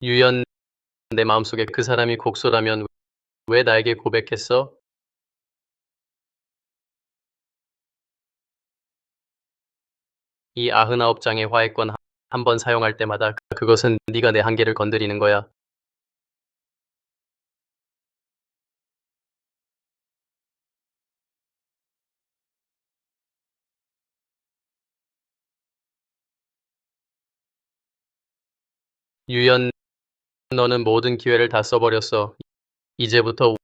유연, 내 마음속에 그 사람이 곡소라면 왜 나에게 고백했어? 이 99장의 화해권 한 번 사용할 때마다 그것은 네가 내 한계를 건드리는 거야. 유연, 너는 모든 기회를 다 써버렸어. 이제부터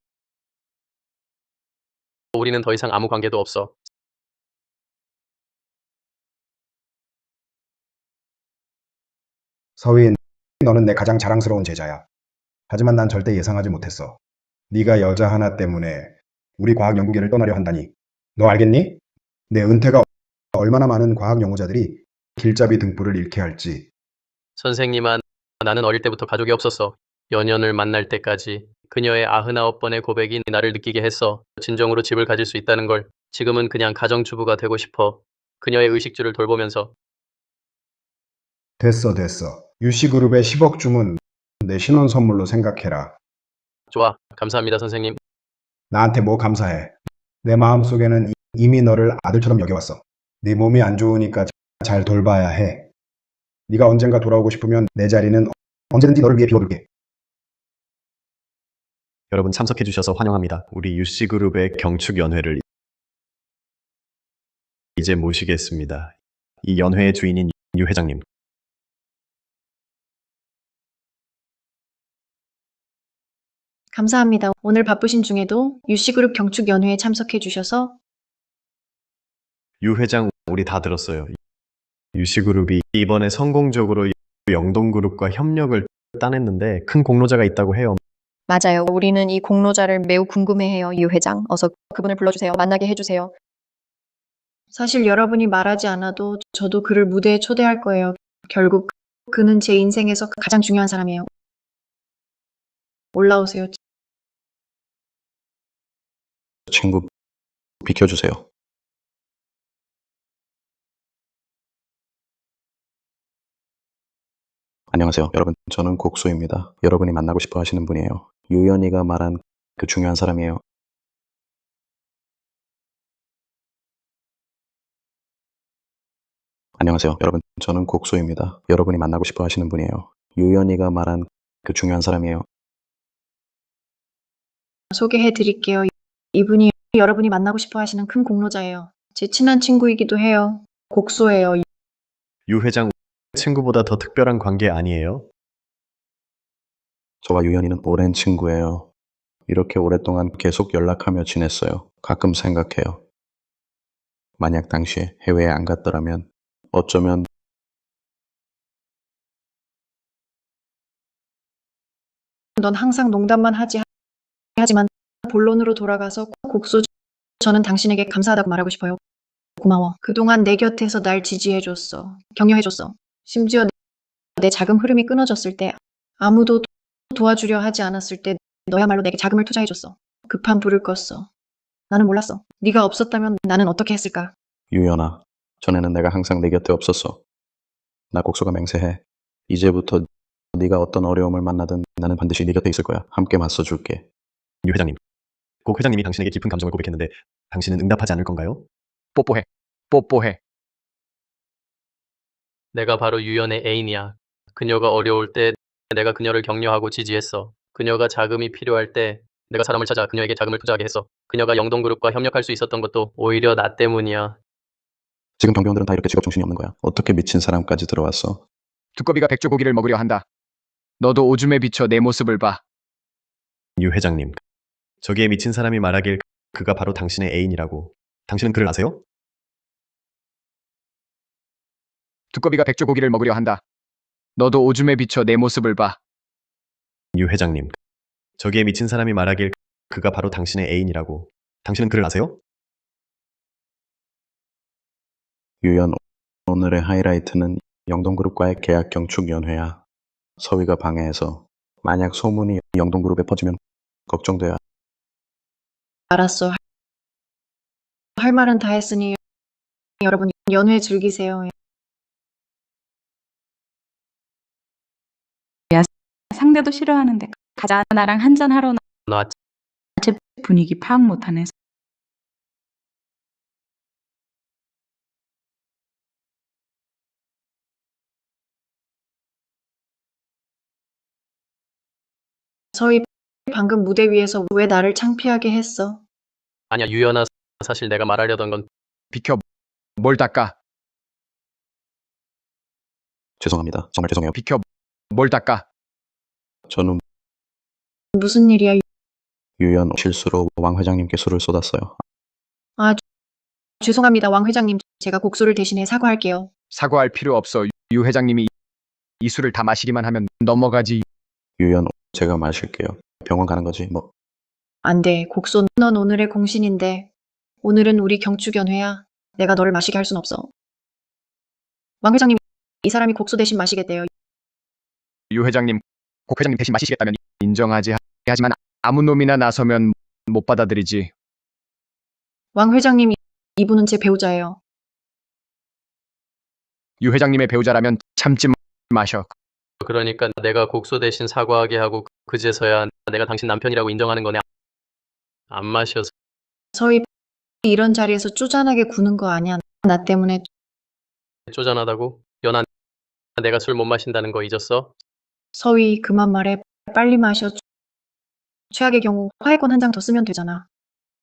우리는 더 이상 아무 관계도 없어. 서윈, 너는 내 가장 자랑스러운 제자야. 하지만 난 절대 예상하지 못했어. 네가 여자 하나 때문에 우리 과학 연구계를 떠나려 한다니. 너 알겠니? 내 은퇴가 얼마나 많은 과학 연구자들이 길잡이 등불을 잃게 할지. 선생님아, 나는 어릴 때부터 가족이 없었어. 연연을 만날 때까지. 그녀의 99번의 고백이 나를 느끼게 했어. 진정으로 집을 가질 수 있다는 걸. 지금은 그냥 가정주부가 되고 싶어. 그녀의 의식주를 돌보면서. 됐어, 됐어. 유씨그룹의 10억 주문 내 신혼 선물로 생각해라. 좋아. 감사합니다, 선생님. 나한테 뭐 감사해. 내 마음속에는 이미 너를 아들처럼 여겨왔어. 네 몸이 안 좋으니까 잘 돌봐야 해. 네가 언젠가 돌아오고 싶으면 내 자리는 언제든지 너를 위해 비워둘게. 여러분 참석해 주셔서 환영합니다. 우리 UC그룹의 경축연회를 이제 모시겠습니다. 이 연회의 주인인 유 회장님. 감사합니다. 오늘 바쁘신 중에도 유씨그룹 경축연회에 참석해 주셔서 유 회장, 우리 다 들었어요. UC그룹이 이번에 성공적으로 영동그룹과 협력을 따냈는데 큰 공로자가 있다고 해요. 맞아요. 우리는 이 공로자를 매우 궁금해해요. 유 회장. 어서 그분을 불러주세요. 만나게 해주세요. 사실 여러분이 말하지 않아도 저도 그를 무대에 초대할 거예요. 결국 그는 제 인생에서 가장 중요한 사람이에요. 올라오세요. 친구 비켜주세요. 안녕하세요. 여러분, 저는 곡소입니다. 여러분이 만나고 싶어 하시는 분이에요. 유연이가 말한 그 중요한 사람이에요. 안녕하세요. 여러분, 저는 곡소입니다. 여러분이 만나고 싶어 하시는 분이에요. 유연이가 말한 그 중요한 사람이에요. 소개해 드릴게요. 이분이 여러분이 만나고 싶어 하시는 큰 공로자예요. 제 친한 친구이기도 해요. 곡소예요. 유 회장, 친구보다 더 특별한 관계 아니에요? 저와 유연이는 오랜 친구예요. 이렇게 오랫동안 계속 연락하며 지냈어요. 가끔 생각해요. 만약 당시에 해외에 안 갔더라면 어쩌면 넌 항상 농담만 하지만 본론으로 돌아가서 곡소, 저는 당신에게 감사하다고 말하고 싶어요. 고마워. 그동안 내 곁에서 날 지지해줬어. 격려해줬어. 심지어 내 자금 흐름이 끊어졌을 때, 아무도 도와주려 하지 않았을 때 너야말로 내게 자금을 투자해줬어. 급한 불을 껐어. 나는 몰랐어. 네가 없었다면 나는 어떻게 했을까? 유연아, 전에는 내가 항상 내 곁에 없었어. 나 곡소가 맹세해. 이제부터 네가 어떤 어려움을 만나든 나는 반드시 네 곁에 있을 거야. 함께 맞서줄게. 유 회장님, 곡 회장님이 당신에게 깊은 감정을 고백했는데 당신은 응답하지 않을 건가요? 뽀뽀해. 뽀뽀해. 내가 바로 유연의 애인이야. 그녀가 어려울 때 내가 그녀를 격려하고 지지했어. 그녀가 자금이 필요할 때 내가 사람을 찾아 그녀에게 자금을 투자하게 했어. 그녀가 영동그룹과 협력할 수 있었던 것도 오히려 나 때문이야. 지금 경비원들은 다 이렇게 직업 정신이 없는 거야. 어떻게 미친 사람까지 들어왔어? 두꺼비가 백조고기를 먹으려 한다. 너도 오줌에 비쳐 내 모습을 봐. 유 회장님, 저기에 미친 사람이 말하길 그가 바로 당신의 애인이라고. 당신은 그를 아세요? 두꺼비가 백조고기를 먹으려 한다. 너도 오줌에 비쳐 내 모습을 봐. 유 회장님, 저기에 미친 사람이 말하길 그가 바로 당신의 애인이라고. 당신은 그를 아세요? 유연, 오늘의 하이라이트는 영동그룹과의 계약 경축 연회야. 서위가 방해해서 만약 소문이 영동그룹에 퍼지면 걱정돼야. 알았어. 할 말은 다 했으니 여러분 연회 즐기세요. 상대도 싫어하는데 가자 나랑 한잔하러 나 제 분위기 파악 못하네. 서희 방금 무대 위에서 왜 나를 창피하게 했어? 아니야 유연아 사실 내가 말하려던 건 비켜. 뭘 닦아. 죄송합니다. 정말 죄송해요. 비켜. 뭘 닦아. 저는 무슨 일이야? 유연 실수로 왕 회장님께 술을 쏟았어요. 아, 죄송합니다, 왕 회장님. 제가 곡수를 대신해 사과할게요. 사과할 필요 없어. 유 회장님이 이 술을 다 마시기만 하면 넘어가지. 유연, 제가 마실게요. 병원 가는 거지 뭐. 안 돼, 곡수. 넌 오늘의 공신인데. 오늘은 우리 경축연회야. 내가 너를 마시게 할 순 없어. 왕 회장님, 이 사람이 곡수 대신 마시겠대요. 유 회장님, 곡 회장님 대신 마시겠다면 인정하지. 하지만 아무 놈이나 나서면 못 받아들이지. 왕 회장님, 이분은 제 배우자예요. 유 회장님의 배우자라면 참지 마셔. 그러니까 내가 곡소 대신 사과하게 하고 그제서야 내가 당신 남편이라고 인정하는 거네. 안 마셔서 서희, 이런 자리에서 쪼잔하게 구는 거 아니야. 나 때문에. 쪼잔하다고? 연아 내가 술 못 마신다는 거 잊었어? 서희, 그만 말해. 빨리 마셔. 최악의 경우 화해권 한 장 더 쓰면 되잖아.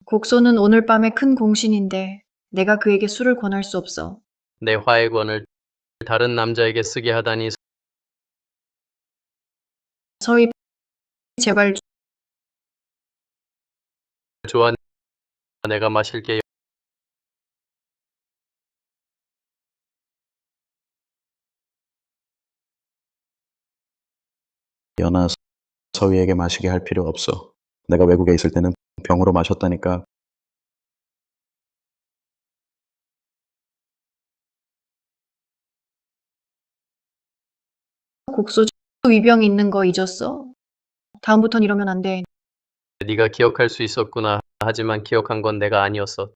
곡소는 오늘 밤의 큰 공신인데 내가 그에게 술을 권할 수 없어. 내 화해권을 다른 남자에게 쓰게 하다니. 서희, 제발. 좋아 내가 마실게. 연아, 서희에게 마시게 할 필요 없어. 내가 외국에 있을 때는 병으로 마셨다니까. 곡소 위병 있는 거 잊었어? 다음부턴 이러면 안 돼. 네가 기억할 수 있었구나. 하지만 기억한 건 내가 아니었어.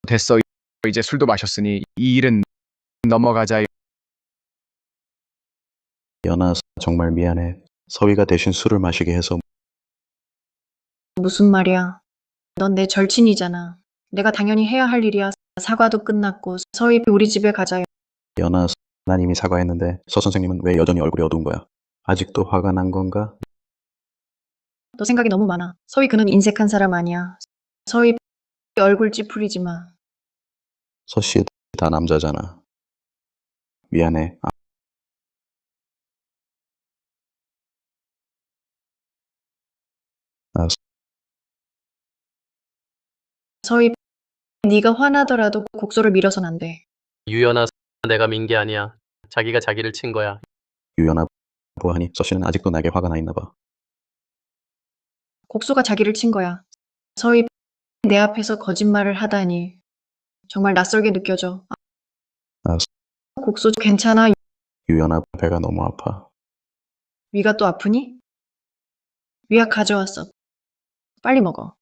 됐어. 이제 술도 마셨으니 이 일은 넘어가자. 연아, 정말 미안해. 서희가 대신 술을 마시게 해서. 무슨 말이야? 넌 내 절친이잖아. 내가 당연히 해야 할 일이야. 사과도 끝났고 서희 우리 집에 가자. 연아, 난 이미 사과했는데 서 선생님은 왜 여전히 얼굴이 어두운 거야? 아직도 화가 난 건가? 너 생각이 너무 많아. 서희 그는 인색한 사람 아니야. 서희 얼굴 찌푸리지 마. 서씨 다 남자잖아. 미안해. 아, 서희, 네가 화나더라도 곡소를 밀어선 안 돼. 유연아 내가 민 게 아니야. 자기가 자기를 친 거야. 유연아, 뭐하니? 서씨는 아직도 나에게 화가 나 있나 봐. 곡소가 자기를 친 거야. 서희, 내 앞에서 거짓말을 하다니. 정말 낯설게 느껴져. 아, 곡소 괜찮아? 유연아, 배가 너무 아파. 위가 또 아프니? 위약 가져왔어. 빨리 먹어.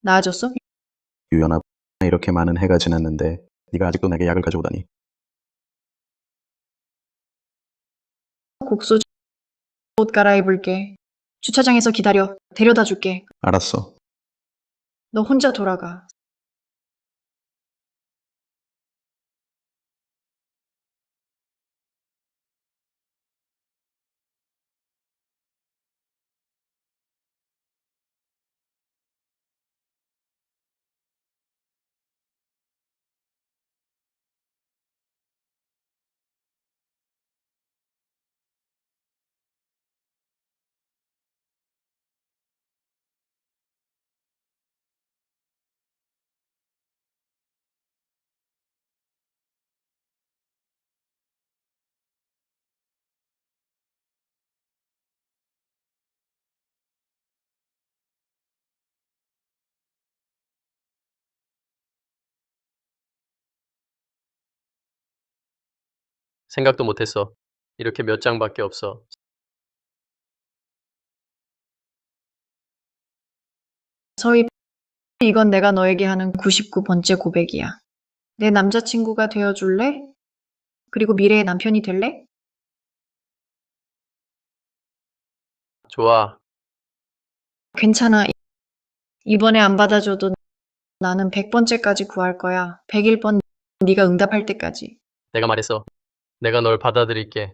나아졌어? 유연아, 이렇게 많은 해가 지났는데 네가 아직도 내게 약을 가져오다니. 곡소 옷 갈아입을게. 주차장에서 기다려. 데려다 줄게. 알았어. 너 혼자 돌아가. 생각도 못했어. 이렇게 몇 장밖에 없어. 서희, 이건 내가 너에게 하는 99번째 고백이야. 내 남자친구가 되어줄래? 그리고 미래의 남편이 될래? 좋아. 괜찮아. 이번에 안 받아줘도 나는 100번째까지 구할 거야. 101번 네가 응답할 때까지. 내가 말했어. 내가 널 받아들일게.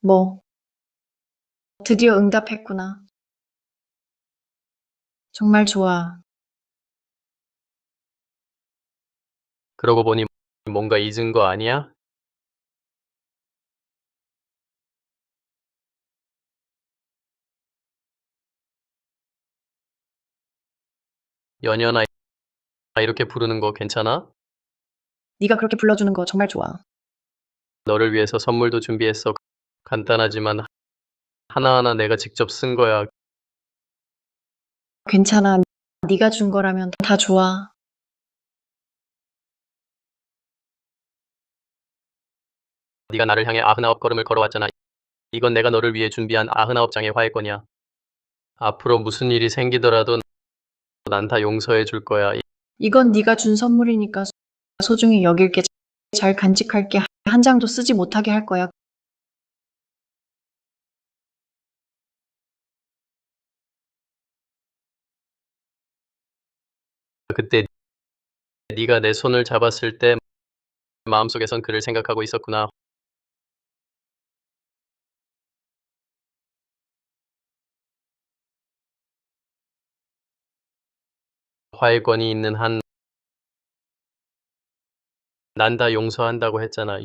뭐, 드디어 응답했구나. 정말 좋아. 그러고 보니 뭔가 잊은 거 아니야? 연연아, 이렇게 부르는 거 괜찮아? 네가 그렇게 불러주는 거 정말 좋아. 너를 위해서 선물도 준비했어. 간단하지만 하나하나 내가 직접 쓴 거야. 괜찮아. 네가 준 거라면 다 좋아. 네가 나를 향해 99걸음을 걸어왔잖아. 이건 내가 너를 위해 준비한 99장의 화해권이야. 앞으로 무슨 일이 생기더라도 난 다 용서해 줄 거야. 이건 네가 준 선물이니까 소중히 여길게. 잘 간직할게. 한 장도 쓰지 못하게 할 거야. 그때 네가 내 손을 잡았을 때 마음속에선 그를 생각하고 있었구나. 화해권이 있는 한 난 다 용서한다고 했잖아.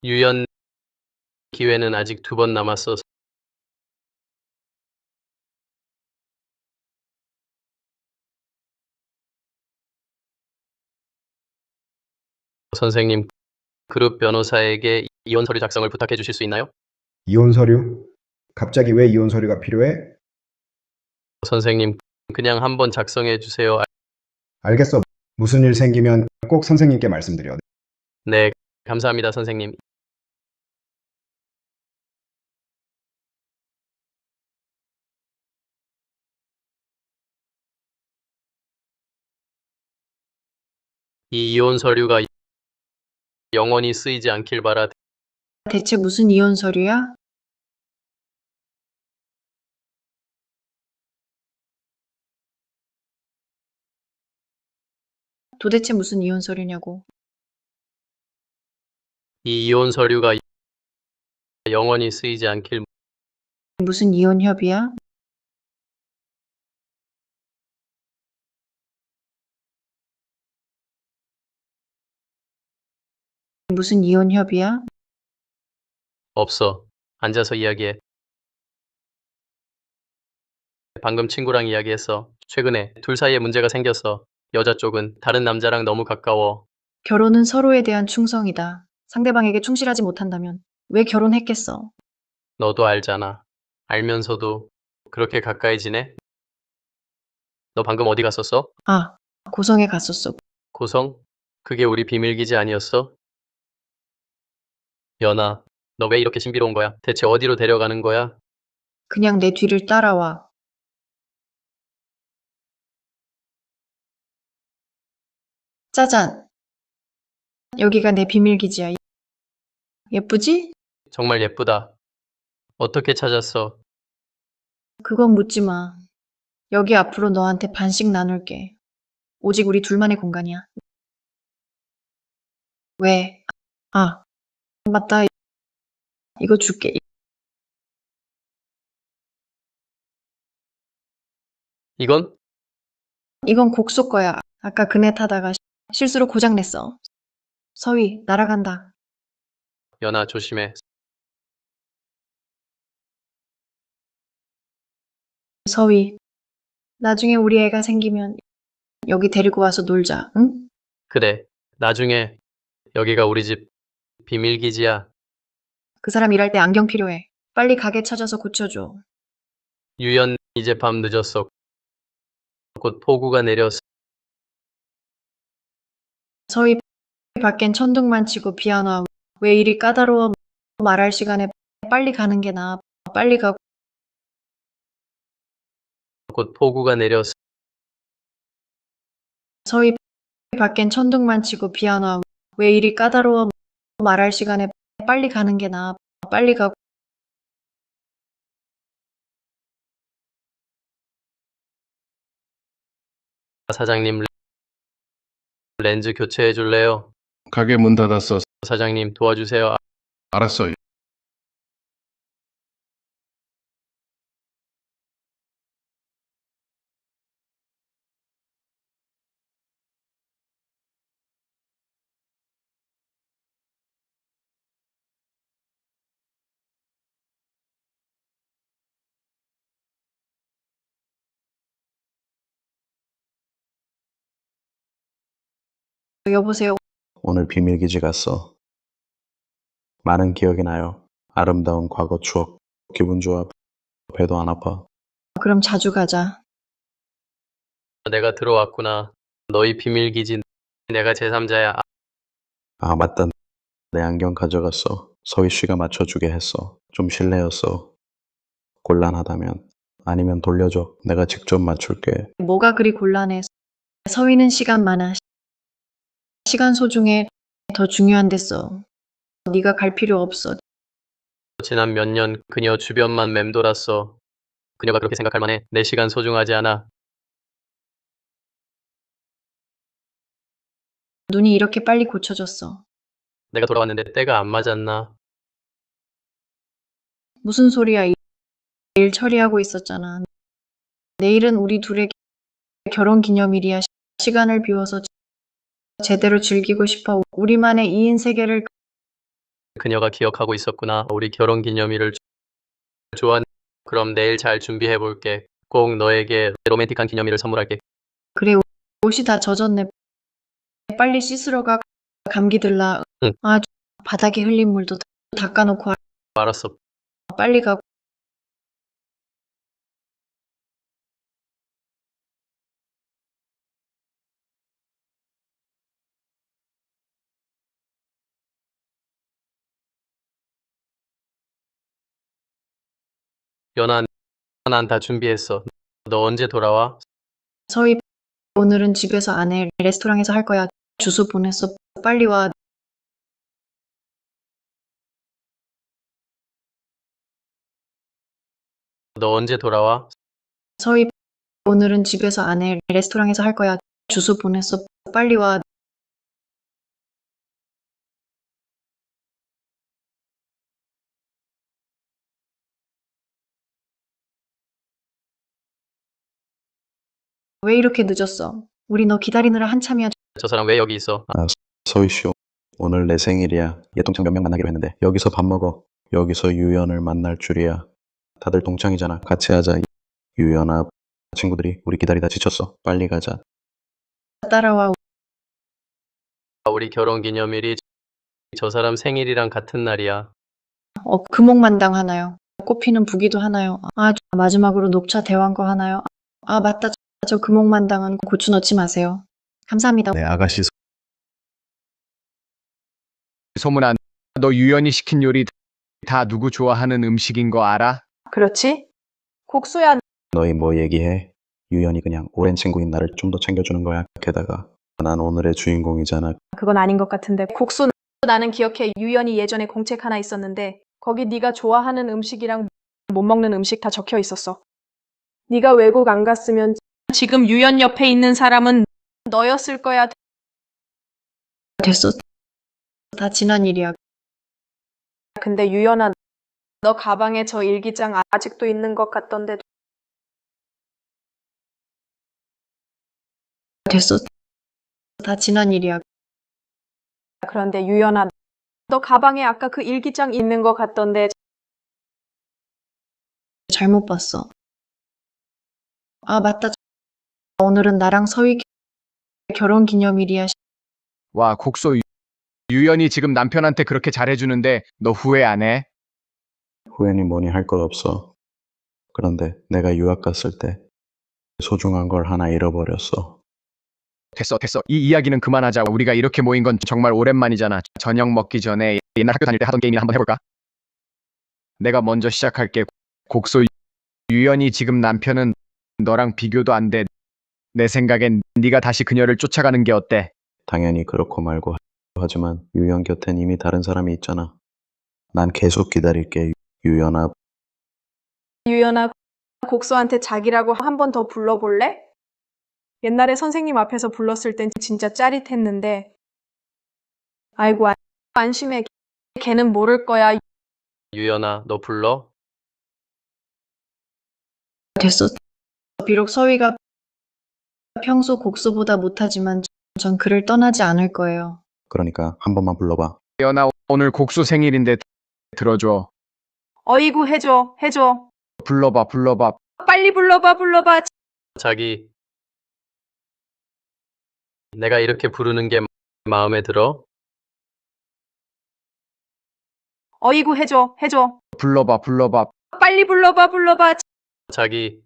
유연 기회는 아직 2번 남았어. 선생님, 그룹 변호사에게 이혼 서류 작성을 부탁해 주실 수 있나요? 이혼 서류? 갑자기 왜 이혼 서류가 필요해? 선생님, 그냥 한번 작성해 주세요. 알겠어. 무슨 일 생기면 꼭 선생님께 말씀드려. 네, 감사합니다, 선생님. 이 이혼 서류가 영원히 쓰이지 않길 바라. 대체 무슨 이혼 서류야? 도대체 무슨 이혼 서류냐고. 이 이혼 서류가 영원히 쓰이지 않길. 무슨 이혼 협의야? 무슨 이혼 협의야? 없어. 앉아서 이야기해. 방금 친구랑 이야기했어. 최근에 둘 사이에 문제가 생겼어. 여자 쪽은 다른 남자랑 너무 가까워. 결혼은 서로에 대한 충성이다. 상대방에게 충실하지 못한다면 왜 결혼했겠어? 너도 알잖아. 알면서도 그렇게 가까이 지내? 너 방금 어디 갔었어? 아, 고성에 갔었어. 고성? 그게 우리 비밀기지 아니었어? 연아, 너 왜 이렇게 신비로운 거야? 대체 어디로 데려가는 거야? 그냥 내 뒤를 따라와. 짜잔! 여기가 내 비밀기지야. 예쁘지? 정말 예쁘다. 어떻게 찾았어? 그건 묻지 마. 여기 앞으로 너한테 반씩 나눌게. 오직 우리 둘만의 공간이야. 왜? 아, 맞다. 이거 줄게. 이건? 이건 곡소 거야. 아까 그네 타다가 실수로 고장 냈어. 서희, 날아간다. 연아, 조심해. 서희, 나중에 우리 애가 생기면 여기 데리고 와서 놀자, 응? 그래. 나중에 여기가 우리 집 비밀기지야. 그 사람 일할 때 안경 필요해. 빨리 가게 찾아서 고쳐줘. 유연 이제 밤 늦었어. 곧 폭우가 내렸어. 서희 밖엔 천둥만 치고 비 안 와. 왜 이리 까다로워. 말할 시간에 빨리 가는 게 나아. 빨리 가고. 곧 폭우가 내렸어. 서희 밖엔 천둥만 치고 비 안 와. 왜 이리 까다로워. 말할 시간에 빨리 가는 게 나아. 빨리 가고. 사장님, 렌즈 교체해 줄래요? 가게 문 닫았어. 사장님, 도와주세요. 알았어. 여보세요. 오늘 비밀기지 갔어. 많은 기억이 나요. 아름다운 과거 추억. 기분 좋아. 배도 안 아파. 그럼 자주 가자. 내가 들어왔구나. 너희 비밀기지. 내가 제3자야. 아, 맞다. 내 안경 가져갔어. 서희 씨가 맞춰주게 했어. 좀 실례였어. 곤란하다면. 아니면 돌려줘. 내가 직접 맞출게. 뭐가 그리 곤란해. 서희는 시간 많아. 시간 소중해. 더 중요한 데 써. 네가 갈 필요 없어. 지난 몇 년 그녀 주변만 맴돌았어. 그녀가 그렇게 생각할 만해. 내 시간 소중하지 않아. 눈이 이렇게 빨리 고쳐졌어. 내가 돌아왔는데 때가 안 맞았나? 무슨 소리야. 일 처리하고 있었잖아. 내일은 우리 둘의 결혼 기념일이야. 시간을 비워서 제대로 즐기고 싶어. 우리만의 2인 세계를. 그녀가 기억하고 있었구나. 우리 결혼 기념일을 좋아. 그럼 내일 잘 준비해 볼게. 꼭 너에게 로맨틱한 기념일을 선물할게. 그래, 옷이 다 젖었네. 빨리 씻으러 가. 감기 들라. 응. 아, 바닥에 흘린 물도 닦아놓고 알았어. 빨리 가고. 연아, 난 다 준비했어. 너 언제 돌아와? 서희, 오늘은 집에서 안 해. 레스토랑에서 할 거야. 주소 보냈어. 빨리 와. 너 언제 돌아와? 서희, 오늘은 집에서 안 해. 레스토랑에서 할 거야. 주소 보냈어. 빨리 와. 왜 이렇게 늦었어? 우리 너 기다리느라 한참이야. 저 사람 왜 여기 있어? 서희 씨, 오늘 내 생일이야. 얘 동창 몇 명 만나기로 했는데 여기서 밥 먹어. 여기서 유연을 만날 줄이야. 다들 동창이잖아. 같이 하자. 유연아, 친구들이 우리 기다리다 지쳤어. 빨리 가자. 따라와. 우리 결혼 기념일이 저 사람 생일이랑 같은 날이야. 금옥만당 하나요? 꽃피는 부기도 하나요? 아, 마지막으로 녹차 대왕거 하나요? 아, 맞다. 저 금옥만당은 고추 넣지 마세요. 감사합니다. 네, 아가씨 소문아, 너 유연이 시킨 요리 다 누구 좋아하는 음식인 거 알아? 그렇지? 국수야. 너희 뭐 얘기해? 유연이 그냥 오랜 친구인 나를 좀 더 챙겨주는 거야. 게다가 난 오늘의 주인공이잖아. 그건 아닌 것 같은데. 국수 나는 기억해. 유연이 예전에 공책 하나 있었는데 거기 네가 좋아하는 음식이랑 못 먹는 음식 다 적혀 있었어. 네가 외국 안 갔으면 지금 유연 옆에 있는 사람은 너였을 거야. 됐어. 다 지난 일이야. 근데 유연아, 너 가방에 저 일기장 아직도 있는 것 같던데. 됐어. 다 지난 일이야. 그런데 유연아, 너 가방에 아까 그 일기장 있는 것 같던데. 잘못 봤어. 아, 맞다. 오늘은 나랑 서희 결혼 기념일이야. 와, 국소 유연이 지금 남편한테 그렇게 잘해주는데 너 후회 안 해? 후회니 뭐니 할 것 없어. 그런데 내가 유학 갔을 때 소중한 걸 하나 잃어버렸어. 됐어, 됐어. 이 이야기는 그만하자. 우리가 이렇게 모인 건 정말 오랜만이잖아. 저녁 먹기 전에 옛날 학교 다닐 때 하던 게임이나 한번 해볼까? 내가 먼저 시작할게. 곡소, 유연이 지금 남편은 너랑 비교도 안 돼. 내 생각엔 네가 다시 그녀를 쫓아가는 게 어때? 당연히 그렇고 말고 하지만 유연 곁엔 이미 다른 사람이 있잖아. 난 계속 기다릴게, 유연아. 유연아, 곡소한테 자기라고 한 번 더 불러볼래? 옛날에 선생님 앞에서 불렀을 땐 진짜 짜릿했는데. 아이고, 안심해. 걔는 모를 거야. 유연아, 너 불러? 됐어. 비록 서위가 평소 곡소보다 못하지만 전 그를 떠나지 않을 거예요. 그러니까 한 번만 불러봐. 유연아, 오늘 곡소 생일인데 들어줘. 어이구, 해줘, 해줘. 불러봐, 불러봐. 빨리 불러봐, 불러봐. 자기, 내가 이렇게 부르는 게 마음에 들어? 어이구, 해줘, 해줘. 불러봐, 불러봐. 빨리 불러봐, 불러봐. 자기,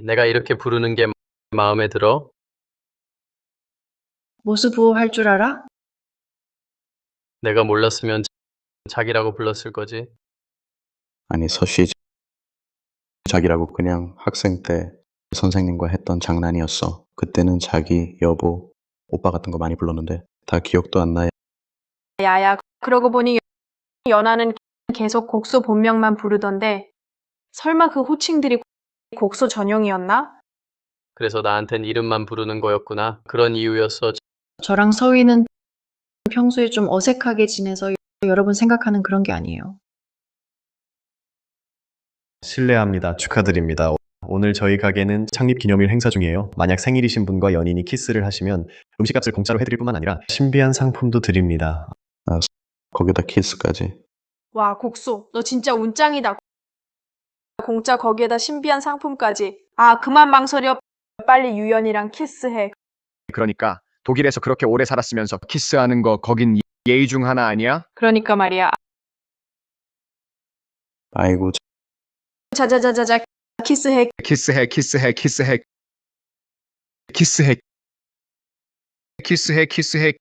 내가 이렇게 부르는 게 마음에 들어? 모수부호 할 줄 알아? 내가 몰랐으면 자기라고 불렀을 거지. 아니, 서씨 자기라고 그냥 학생 때 선생님과 했던 장난이었어. 그때는 자기, 여보, 오빠 같은 거 많이 불렀는데 다 기억도 안 나. 야야, 그러고 보니 연아는 계속 곡소 본명만 부르던데 설마 그 호칭들이 곡소 전용이었나? 그래서 나한텐 이름만 부르는 거였구나. 그런 이유였어. 저랑 서위는 평소에 좀 어색하게 지내서 여러분 생각하는 그런 게 아니에요. 실례합니다. 축하드립니다. 오늘 저희 가게는 창립 기념일 행사 중이에요. 만약 생일이신 분과 연인이 키스를 하시면 음식값을 공짜로 해드릴 뿐만 아니라 신비한 상품도 드립니다. 거기다 키스까지. 와, 곡소, 너 진짜 운짱이다. 공짜 거기에다 신비한 상품까지. 아, 그만 망설여. 빨리 유연이랑 키스해. 그러니까 독일에서 그렇게 오래 살았으면서 키스하는 거 거긴 예의 중 하나 아니야? 그러니까 말이야. 아이고, 자자자자자, 키스해. 키스해, 키스해, 키스해. 키스해. 키스해, 키스해.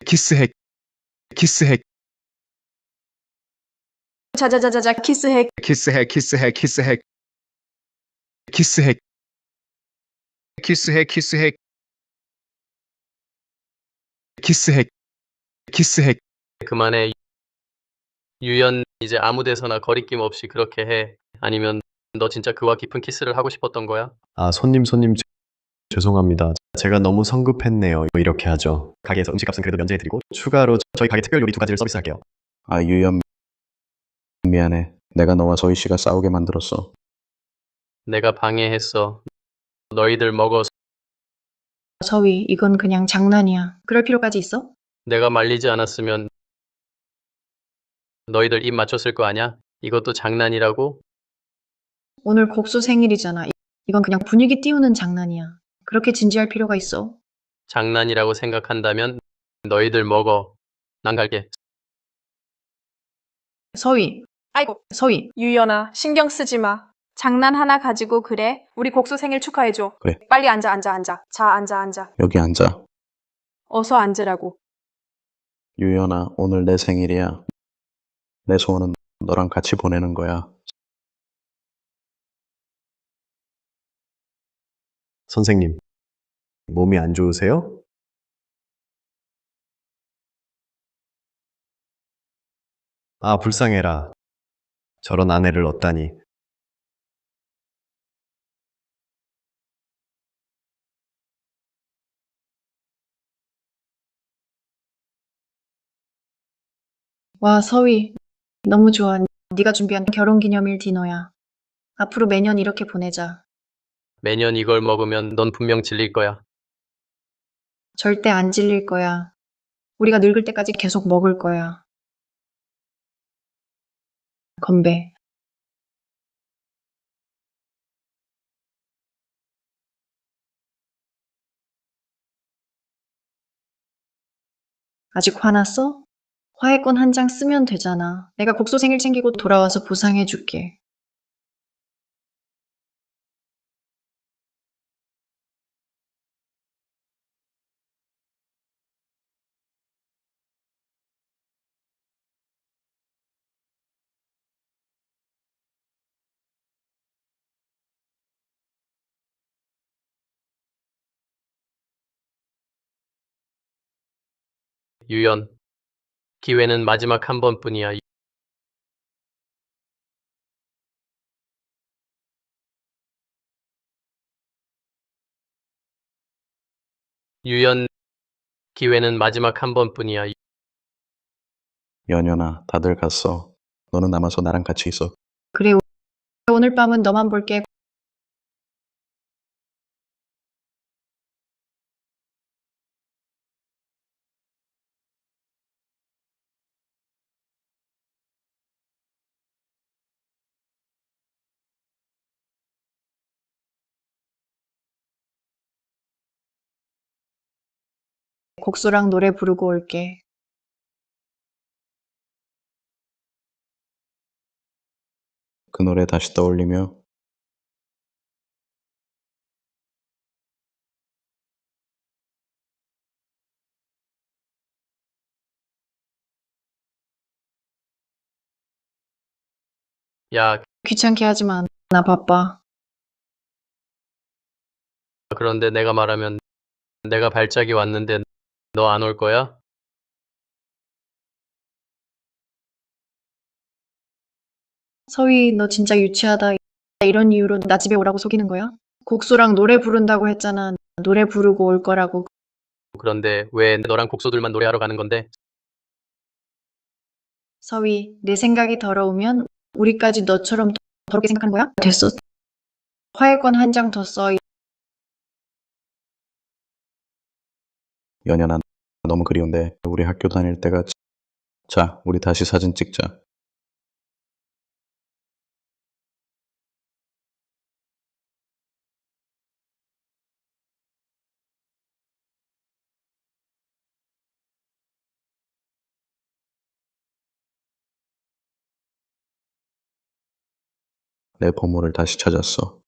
키스해. 키스해. 자자자자자, 키스해. 키스해, 키스해, 키스해. 키스해. 키스해, 키스해. 키스해. 키스해. 그만해. 유연, 이제 아무 데서나 거리낌 없이 그렇게 해. 아니면 너 진짜 그와 깊은 키스를 하고 싶었던 거야? 아, 손님, 죄송합니다. 제가 너무 성급했네요. 이렇게 하죠. 가게에서 음식값은 그래도 면제해드리고 추가로 저희 가게 특별 요리 2가지를 서비스할게요. 아, 유연, 미안해. 내가 너와 서희 씨가 싸우게 만들었어. 내가 방해했어. 너희들 먹어. 서위, 이건 그냥 장난이야. 그럴 필요까지 있어? 내가 말리지 않았으면 너희들 입 맞췄을 거 아냐? 이것도 장난이라고? 오늘 곡소 생일이잖아. 이건 그냥 분위기 띄우는 장난이야. 그렇게 진지할 필요가 있어? 장난이라고 생각한다면 너희들 먹어. 난 갈게. 서위, 아이고, 서위. 유연아, 신경 쓰지 마. 장난 하나 가지고 그래? 우리 곡소 생일 축하해줘. 그래. 빨리 앉아, 앉아, 앉아. 자, 앉아, 앉아. 여기 앉아. 어서 앉으라고. 유연아, 오늘 내 생일이야. 내 소원은 너랑 같이 보내는 거야. 선생님, 몸이 안 좋으세요? 아, 불쌍해라. 저런 아내를 얻다니. 와, 서위. 너무 좋아. 네가 준비한 결혼기념일 디너야. 앞으로 매년 이렇게 보내자. 매년 이걸 먹으면 넌 분명 질릴 거야. 절대 안 질릴 거야. 우리가 늙을 때까지 계속 먹을 거야. 건배. 아직 화났어? 화해권 한 장 쓰면 되잖아. 내가 곡소 생일 챙기고 돌아와서 보상해줄게. 유연, 기회는 마지막 한 번뿐이야. 유연, 기회는 마지막 한 번뿐이야. 연연아, 다들 갔어. 너는 남아서 나랑 같이 있어. 그래, 오늘 밤은 너만 볼게. 곡소랑 노래 부르고 올게. 그 노래 다시 떠올리며 야, 귀찮게 하지 마. 나 바빠. 그런데 내가 말하면 내가 발작이 왔는데 너 안 올 거야? 서희, 너 진짜 유치하다. 이런 이유로 나 집에 오라고 속이는 거야? 곡소랑 노래 부른다고 했잖아. 노래 부르고 올 거라고. 그런데 왜 너랑 곡소들만 노래하러 가는 건데? 서희, 내 생각이 더러우면 우리까지 너처럼 더럽게 생각하는 거야? 됐어. 화해권 한 장 더 써. 연연아, 너무 그리운데 우리 학교 다닐 때가 자, 우리 다시 사진 찍자. 내 보물을 다시 찾았어.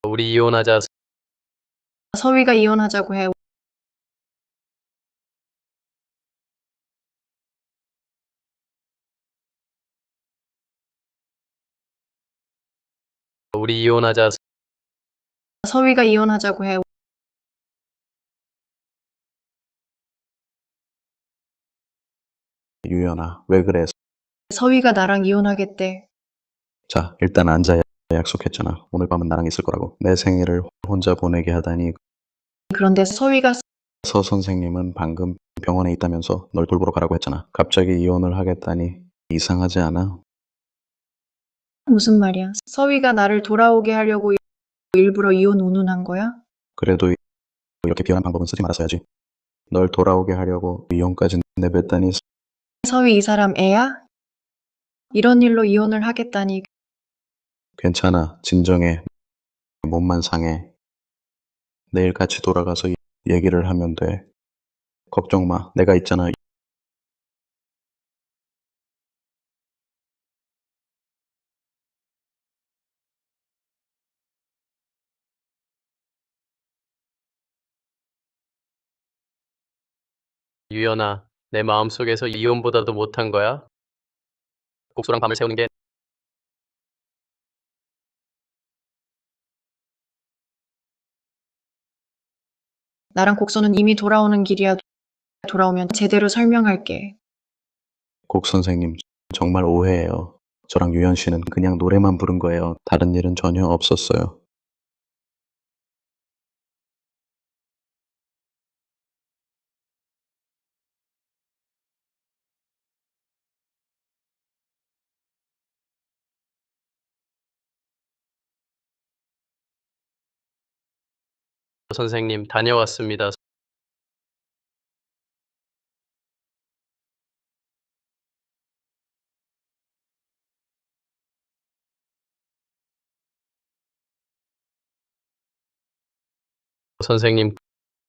우리 이혼하자. 서희가 이혼하자고 해. 우리 이혼하자. 서희가 이혼하자고 해. 유연아, 왜 그래? 서희가 나랑 이혼하겠대. 자, 일단 앉아야 약속했잖아. 오늘 밤은 나랑 있을 거라고. 내 생일을 혼자 보내게 하다니. 그런데 서희가 서 선생님은 방금 병원에 있다면서 널 돌보러 가라고 했잖아. 갑자기 이혼을 하겠다니 이상하지 않아? 무슨 말이야? 서희가 나를 돌아오게 하려고 일부러 이혼 운운한 거야? 그래도 이렇게 비열한 방법은 쓰지 말았어야지. 널 돌아오게 하려고 이혼까지 내뱉다니. 서희 이 사람 애야? 이런 일로 이혼을 하겠다니. 괜찮아. 진정해. 몸만 상해. 내일 같이 돌아가서 얘기를 하면 돼. 걱정 마. 내가 있잖아. 유연아, 내 마음속에서 이혼보다도 못한 거야? 곡소랑 밤을 새우는 게 나랑 곡소는 이미 돌아오는 길이야. 돌아오면 제대로 설명할게. 곡 선생님, 정말 오해해요. 저랑 유연 씨는 그냥 노래만 부른 거예요. 다른 일은 전혀 없었어요. 선생님, 다녀왔습니다. 선생님,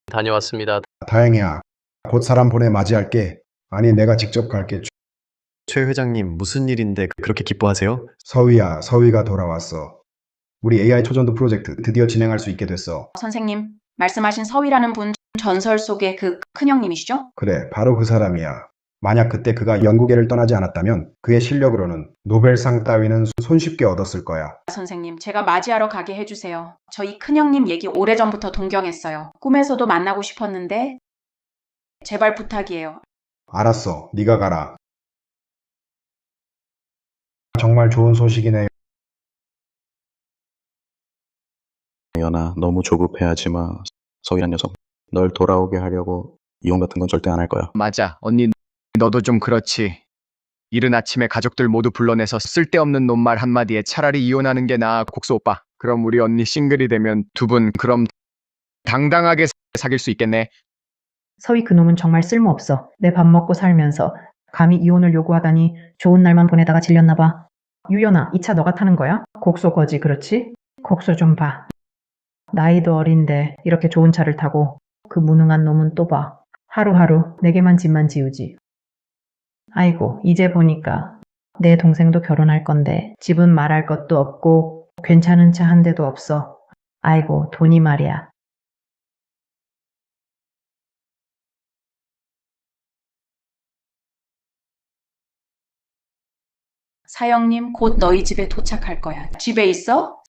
다녀왔습니다. 다행이야. 곧 사람 보내 맞이할게. 아니, 내가 직접 갈게. 최 회장님, 무슨 일인데 그렇게 기뻐하세요? 서위야, 서위가 돌아왔어. 우리 AI 초전도 프로젝트 드디어 진행할 수 있게 됐어. 선생님, 말씀하신 서위라는 분 전설 속의 그 큰형님이시죠? 그래, 바로 그 사람이야. 만약 그때 그가 연구계를 떠나지 않았다면 그의 실력으로는 노벨상 따위는 손쉽게 얻었을 거야. 선생님, 제가 맞이하러 가게 해주세요. 저 이 큰형님 얘기 오래전부터 동경했어요. 꿈에서도 만나고 싶었는데 제발 부탁이에요. 알았어, 네가 가라. 정말 좋은 소식이네. 연아, 너무 조급해하지 마. 서희란 녀석, 널 돌아오게 하려고 이혼 같은 건 절대 안 할 거야. 맞아. 언니, 너도 좀 그렇지. 이른 아침에 가족들 모두 불러내서 쓸데없는 논말 한마디에 차라리 이혼하는 게 나아, 곡수 오빠. 그럼 우리 언니 싱글이 되면 두 분 그럼 당당하게 사귈 수 있겠네. 서희 그놈은 정말 쓸모없어. 내 밥 먹고 살면서 감히 이혼을 요구하다니 좋은 날만 보내다가 질렸나 봐. 유연아, 이 차 너가 타는 거야? 곡소 거지, 그렇지? 곡소 좀 봐. 나이도 어린데 이렇게 좋은 차를 타고 그 무능한 놈은 또 봐. 하루하루 내게만 짐만 지우지. 아이고, 이제 보니까 내 동생도 결혼할 건데 집은 말할 것도 없고 괜찮은 차 한 대도 없어. 아이고, 돈이 말이야. 사형님, 곧 너희 집에 도착할 거야. 집에 있어?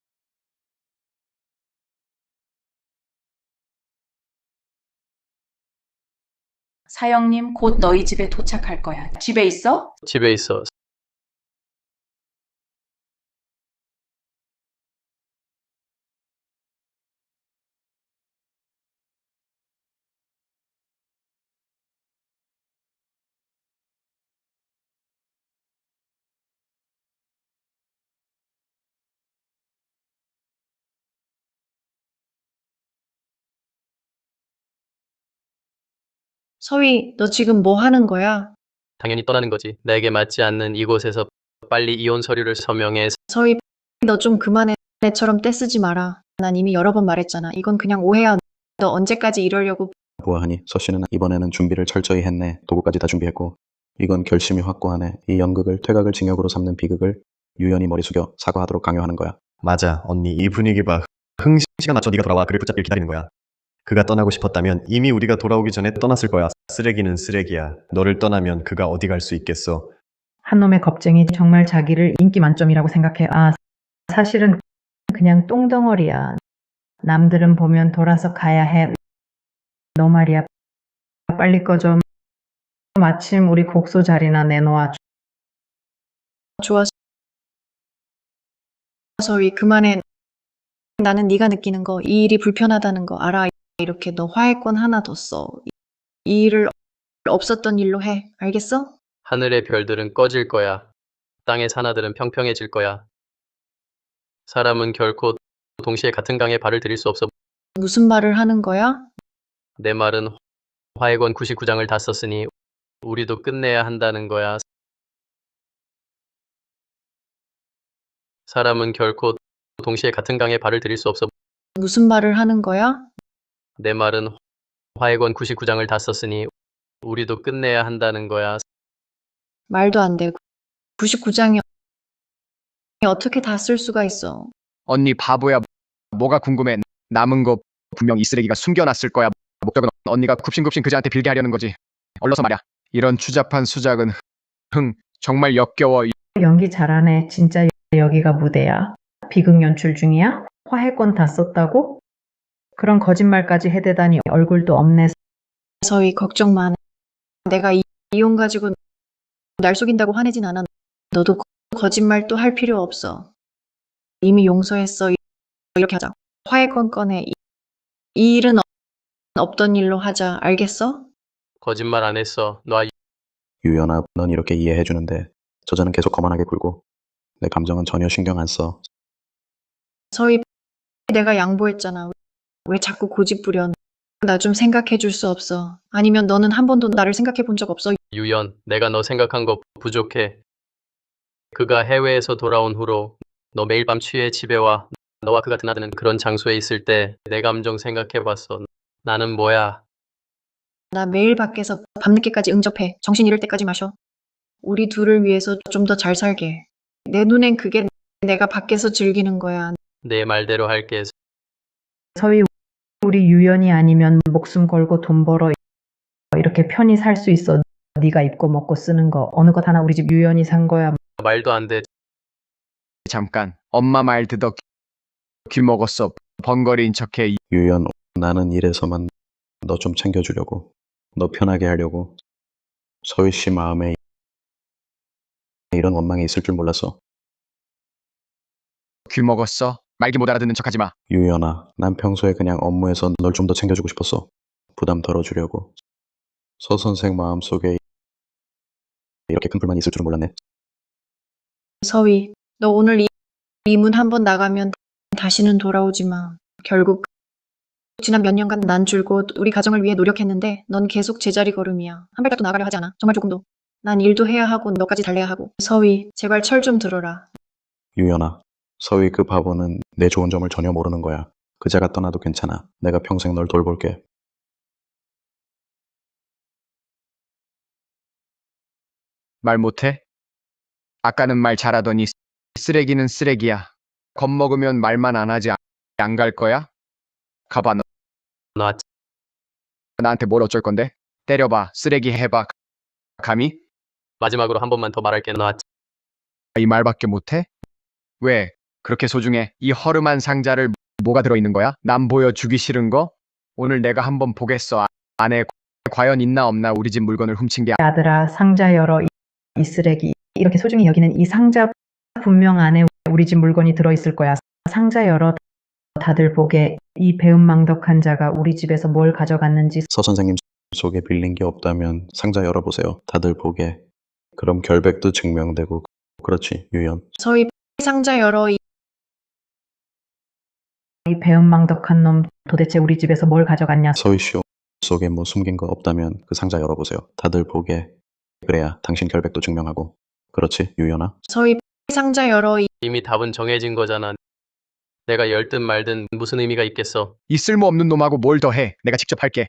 사형님, 곧 너희 집에 도착할 거야. 집에 있어? 집에 있어. 서희, 너 지금 뭐 하는 거야? 당연히 떠나는 거지. 내게 맞지 않는 이곳에서 빨리 이혼 서류를 서명해. 서희, 너 좀 그만해. 애처럼 떼쓰지 마라. 난 이미 여러 번 말했잖아. 이건 그냥 오해야. 너 언제까지 이러려고. 보아하니 서 씨는 이번에는 준비를 철저히 했네. 도구까지 다 준비했고. 이건 결심이 확고하네. 이 연극을 퇴각을 징역으로 삼는 비극을 유연히 머리 숙여 사과하도록 강요하는 거야. 맞아, 언니, 이 분위기 봐. 시간 맞춰 네가 돌아와. 그를 붙잡길 기다리는 거야. 그가 떠나고 싶었다면 이미 우리가 돌아오기 전에 떠났을 거야. 쓰레기는 쓰레기야. 너를 떠나면 그가 어디 갈 수 있겠어. 한 놈의 겁쟁이 정말 자기를 인기 만점이라고 생각해. 아, 사실은 그냥 똥덩어리야. 남들은 보면 돌아서 가야 해. 너 말이야. 빨리 꺼져. 마침 우리 곡소 자리나 내놓아. 좋아. 서희, 그만해. 나는 네가 느끼는 거, 이 일이 불편하다는 거 알아. 이렇게 너 화해권 하나 더 써. 이 일을 없었던 일로 해. 알겠어? 하늘의 별들은 꺼질 거야. 땅의 산하들은 평평해질 거야. 사람은 결코 동시에 같은 강에 발을 들일 수 없어. 무슨 말을 하는 거야? 내 말은 화해권 99장을 다 썼으니 우리도 끝내야 한다는 거야. 사람은 결코 동시에 같은 강에 발을 들일 수 없어. 무슨 말을 하는 거야? 내 말은 화해권 99장을 다 썼으니 우리도 끝내야 한다는 거야. 말도 안 돼. 99장이 어떻게 다 쓸 수가 있어. 언니 바보야. 뭐가 궁금해. 남은 거 분명 이 쓰레기가 숨겨놨을 거야. 목적은 언니가 굽신굽신 그자한테 빌게 하려는 거지. 얼러서 말야. 이런 추잡한 수작은 정말 역겨워. 연기 잘하네. 진짜 여기가 무대야. 비극 연출 중이야? 화해권 다 썼다고? 그런 거짓말까지 해대다니 얼굴도 없네. 서희, 걱정 마. 내가 이혼 가지고 날 속인다고 화내진 않아. 너도 거짓말 또 할 필요 없어. 이미 용서했어. 이렇게 하자. 화해권 꺼내. 이 일은 없던 일로 하자. 알겠어? 거짓말 안 했어. 놔. 유연아, 넌 이렇게 이해해주는데 저자는 계속 거만하게 굴고 내 감정은 전혀 신경 안 써. 서희, 내가 양보했잖아. 왜 자꾸 고집 부려? 나 좀 생각해 줄 수 없어. 아니면 너는 한 번도 나를 생각해 본 적 없어? 유연, 내가 너 생각한 거 부족해. 그가 해외에서 돌아온 후로 너 매일 밤 취해 집에 와. 너와 그가 드나드는 그런 장소에 있을 때 내 감정 생각해봤어. 나는 뭐야? 나 매일 밖에서 밤늦게까지 응접해. 정신 잃을 때까지 마셔. 우리 둘을 위해서 좀 더 잘 살게. 내 눈엔 그게 내가 밖에서 즐기는 거야. 내 말대로 할게. 서희, 우리 유연이 아니면 목숨 걸고 돈 벌어 이렇게 편히 살 수 있어. 네가 입고 먹고 쓰는 거 어느 것 하나 우리 집 유연이 산 거야. 말도 안 돼. 잠깐, 엄마 말 듣어 귀 먹었어. 번거리인 척해. 유연, 나는 이래서만 너 좀 챙겨주려고. 너 편하게 하려고. 서희 씨 마음에 이런 원망이 있을 줄 몰랐어. 귀 먹었어? 말기 못 알아듣는 척하지 마. 유연아, 난 평소에 그냥 업무에서 널 좀 더 챙겨주고 싶었어. 부담 덜어주려고. 서 선생 마음속에 이렇게 큰 불만이 있을 줄은 몰랐네. 서희, 너 오늘 이 문 한 번 나가면 다시는 돌아오지 마. 결국 지난 몇 년간 난 줄곧 우리 가정을 위해 노력했는데 넌 계속 제자리 걸음이야. 한 발짝도 나가려 하지 않아. 정말 조금도. 난 일도 해야 하고 너까지 달래야 하고. 서희, 제발 철 좀 들어라. 유연아, 서희 그 바보는 내 좋은 점을 전혀 모르는 거야. 그자가 떠나도 괜찮아. 내가 평생 널 돌볼게. 말 못해? 아까는 말 잘하더니 쓰레기는 쓰레기야. 겁먹으면 말만 안 하지. 안 갈 거야? 가봐. 너 나 나한테 뭘 어쩔 건데? 때려봐. 쓰레기 해봐. 감히? 마지막으로 한 번만 더 말할게. 나 이 말밖에 못해? 왜? 그렇게 소중해? 이 허름한 상자를 뭐가 들어있는 거야? 남 보여주기 싫은 거? 오늘 내가 한번 보겠어. 안에 과연 있나 없나 우리 집 물건을 훔친 게 아들아, 상자 열어. 이 쓰레기. 이렇게 소중히 여기는 이 상자 분명 안에 우리 집 물건이 들어있을 거야. 상자 열어. 다들 보게. 이 배은망덕한 자가 우리 집에서 뭘 가져갔는지. 서 선생님 속에 빌린 게 없다면 상자 열어보세요. 다들 보게. 그럼 결백도 증명되고. 그렇지, 유연. 서희, 상자 열어. 이 배은망덕한 놈 도대체 우리 집에서 뭘 가져갔냐. 서희 씨 속에 뭐 숨긴 거 없다면 그 상자 열어보세요. 다들 보게. 그래야 당신 결백도 증명하고. 그렇지, 유연아. 서희, 상자 열어. 이미 답은 정해진 거잖아. 내가 열든 말든 무슨 의미가 있겠어. 이 쓸모없는 놈하고 뭘 더 해. 내가 직접 할게.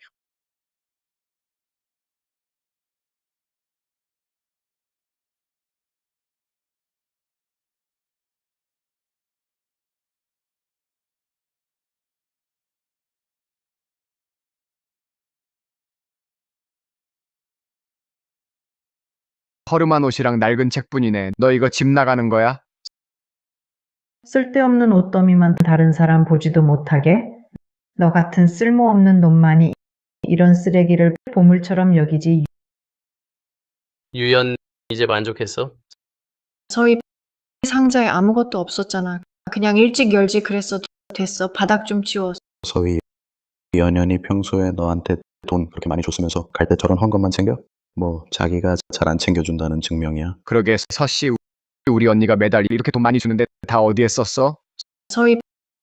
허름한 옷이랑 낡은 책뿐이네. 너 이거 집 나가는 거야? 쓸데없는 옷더미만 다른 사람 보지도 못하게. 너 같은 쓸모없는 놈만이 이런 쓰레기를 보물처럼 여기지. 유연, 이제 만족했어? 서희, 상자에 아무것도 없었잖아. 그냥 일찍 열지 그랬어. 됐어. 바닥 좀 치워. 서희, 연연이 평소에 너한테 돈 그렇게 많이 줬으면서 갈 때 저런 헌것만 챙겨? 뭐 자기가 잘 안 챙겨준다는 증명이야. 그러게 서씨 우리 언니가 매달 이렇게 돈 많이 주는데 다 어디에 썼어? 서희,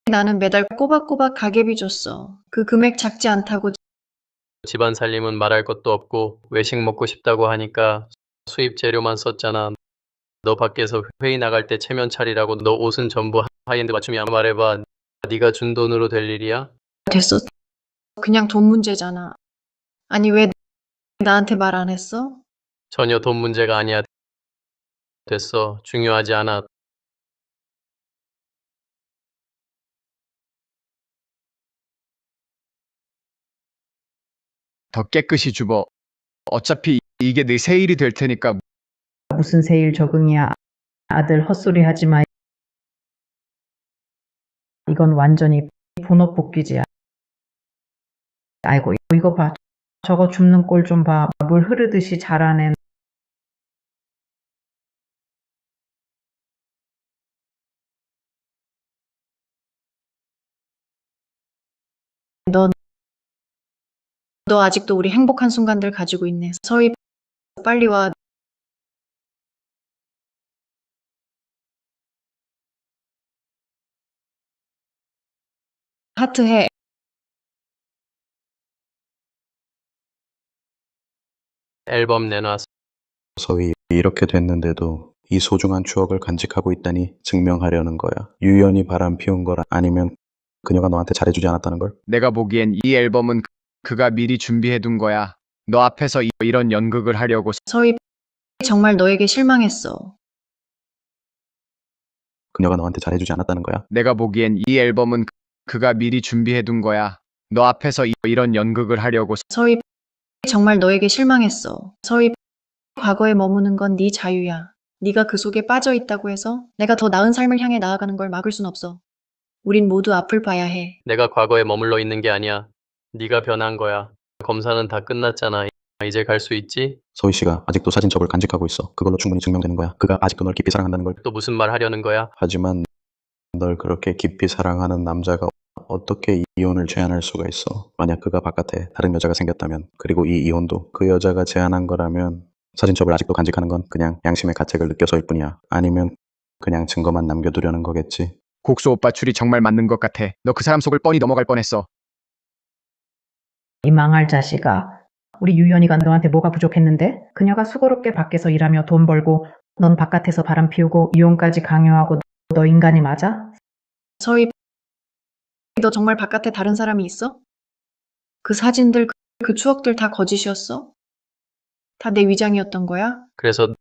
나는 매달 꼬박꼬박 가계비 줬어. 그 금액 작지 않다고. 집안 살림은 말할 것도 없고 외식 먹고 싶다고 하니까 수입 재료만 썼잖아. 너 밖에서 회의 나갈 때 체면 차리라고 너 옷은 전부 하이엔드 맞춤이야. 말해봐. 네가 준 돈으로 될 일이야? 됐어. 그냥 돈 문제잖아. 아니, 왜 나한테 말 안 했어? 전혀 돈 문제가 아니야. 됐어. 중요하지 않아. 더 깨끗이 주버. 어차피 이게 내 세일이 될 테니까. 무슨 세일 적응이야. 아들 헛소리 하지 마. 이건 완전히 본업 복귀지야. 아이고, 이거 봐. 저거 줍는 꼴 좀 봐. 물 흐르듯이 잘하네. 너 아직도 우리 행복한 순간들 가지고 있네. 서희, 빨리 와. 하트해. 앨범 내놨어. 서희, 이렇게 됐는데도 이 소중한 추억을 간직하고 있다니 증명하려는 거야. 유연이 바람 피운 거라 아니면 그녀가 너한테 잘해주지 않았다는 걸? 내가 보기엔 이 앨범은 그가 미리 준비해둔 거야. 너 앞에서 이런 연극을 하려고. 서희, 정말 너에게 실망했어. 그녀가 너한테 잘해주지 않았다는 거야? 내가 보기엔 이 앨범은 그가 미리 준비해둔 거야. 너 앞에서 이런 연극을 하려고. 서희, 정말 너에게 실망했어. 서희, 과거에 머무는 건 네 자유야. 네가 그 속에 빠져 있다고 해서 내가 더 나은 삶을 향해 나아가는 걸 막을 순 없어. 우린 모두 앞을 봐야 해. 내가 과거에 머물러 있는 게 아니야. 네가 변한 거야. 검사는 다 끝났잖아. 이제 갈 수 있지? 서희 씨가 아직도 사진첩을 간직하고 있어. 그걸로 충분히 증명되는 거야. 그가 아직도 널 깊이 사랑한다는 걸. 또 무슨 말 하려는 거야? 하지만 널 그렇게 깊이 사랑하는 남자가 어떻게 이혼을 제안할 수가 있어? 만약 그가 바깥에 다른 여자가 생겼다면, 그리고 이 이혼도 그 여자가 제안한 거라면 사진첩을 아직도 간직하는 건 그냥 양심의 가책을 느껴서일 뿐이야. 아니면 그냥 증거만 남겨두려는 거겠지. 곡수 오빠 추리 정말 맞는 것 같아. 너 그 사람 속을 뻔히 넘어갈 뻔했어. 이 망할 자식아. 우리 유연이가 너한테 뭐가 부족했는데? 그녀가 수고롭게 밖에서 일하며 돈 벌고 넌 바깥에서 바람 피우고 이혼까지 강요하고 너 인간이 맞아? 서희, 너 정말 바깥에 다른 사람이 있어? 그 사진들, 그 추억들 다 거짓이었어? 다 내 위장이었던 거야? 그래서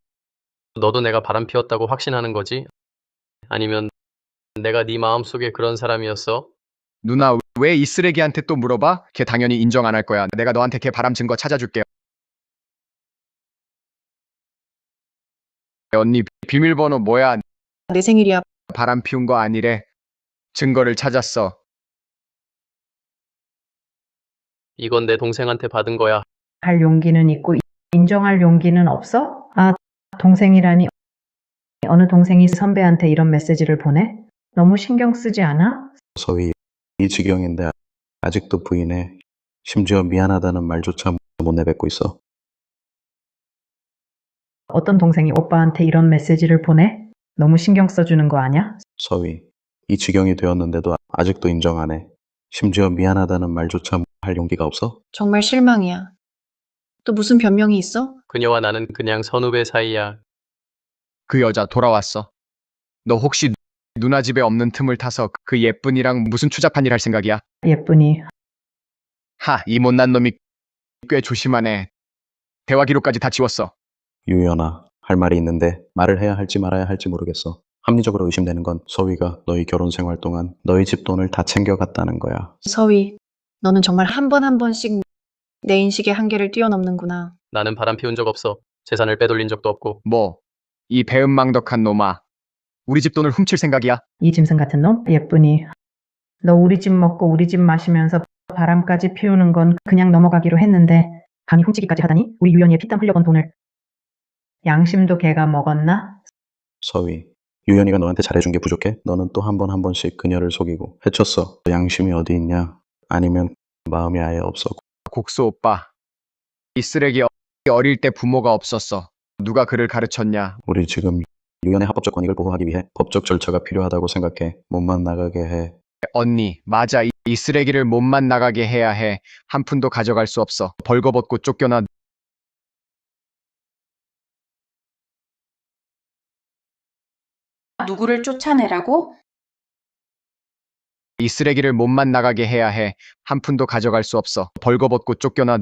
너도 내가 바람 피웠다고 확신하는 거지? 아니면 내가 네 마음속에 그런 사람이었어? 누나, 왜 이 쓰레기한테 또 물어봐? 걔 당연히 인정 안 할 거야. 내가 너한테 걔 바람 증거 찾아줄게. 언니, 비밀번호 뭐야? 내 생일이야. 바람 피운 거 아니래. 증거를 찾았어. 이건 내 동생한테 받은 거야. 할 용기는 있고 인정할 용기는 없어? 아, 동생이라니. 어느 동생이 선배한테 이런 메시지를 보내? 너무 신경 쓰지 않아? 서희, 이 지경인데 아직도 부인해. 심지어 미안하다는 말조차 못 내뱉고 있어. 어떤 동생이 오빠한테 이런 메시지를 보내? 너무 신경 써주는 거 아니야? 서희, 이 지경이 되었는데도 아직도 인정 안 해. 심지어 미안하다는 말조차 할 용기가 없어? 정말 실망이야. 또 무슨 변명이 있어? 그녀와 나는 그냥 선후배 사이야. 그 여자 돌아왔어. 너 혹시 누나 집에 없는 틈을 타서 그 예쁜이랑 무슨 추잡한 일 할 생각이야? 예쁘니. 하, 이 못난 놈이 꽤 조심하네. 대화 기록까지 다 지웠어. 유연아, 할 말이 있는데 말을 해야 할지 말아야 할지 모르겠어. 합리적으로 의심되는 건 서희가 너희 결혼 생활 동안 너희 집 돈을 다 챙겨갔다는 거야. 서희, 너는 정말 한 번 한 번씩 내 인식의 한계를 뛰어넘는구나. 나는 바람 피운 적 없어. 재산을 빼돌린 적도 없고. 뭐, 이 배은망덕한 놈아. 우리 집 돈을 훔칠 생각이야? 이 짐승 같은 놈? 예쁘니. 너 우리 집 먹고 우리 집 마시면서 바람까지 피우는 건 그냥 넘어가기로 했는데 감히 훔치기까지 하다니? 우리 유연이의 피땀 흘려본 돈을. 양심도 걔가 먹었나? 서희, 유연이가 너한테 잘해준 게 부족해? 너는 또 한 번 한 번씩 그녀를 속이고 해쳤어. 양심이 어디 있냐? 아니면 마음이 아예 없어. 곡수 오빠. 이 쓰레기 어릴 때 부모가 없었어. 누가 그를 가르쳤냐? 우리 지금 유연의 합법적 권익을 보호하기 위해 법적 절차가 필요하다고 생각해. 몸만 나가게 해. 언니, 맞아. 이 쓰레기를 몸만 나가게 해야 해. 한 푼도 가져갈 수 없어. 벌거벗고 쫓겨나. 누구를 쫓아내라고? 이 쓰레기를 몸만 나가게 해야 해. 한 푼도 가져갈 수 없어. 벌거벗고 쫓겨나.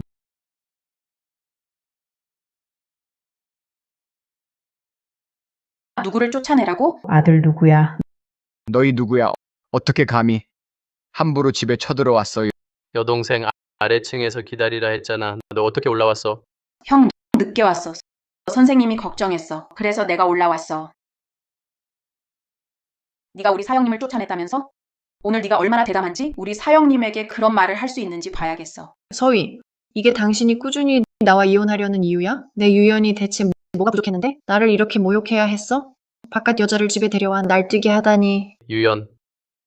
누구를 쫓아내라고? 아들 누구야? 너희 누구야? 어떻게 감히? 함부로 집에 쳐들어왔어. 여동생 아래층에서 기다리라 했잖아. 너 어떻게 올라왔어? 형, 늦게 왔어. 선생님이 걱정했어. 그래서 내가 올라왔어. 네가 우리 사형님을 쫓아냈다면서? 오늘 네가 얼마나 대담한지 우리 사형님에게 그런 말을 할 수 있는지 봐야겠어. 서희, 이게 당신이 꾸준히 나와 이혼하려는 이유야? 내 유연이 대체 뭐가 부족했는데? 나를 이렇게 모욕해야 했어? 바깥 여자를 집에 데려와 날뛰게 하다니. 유연.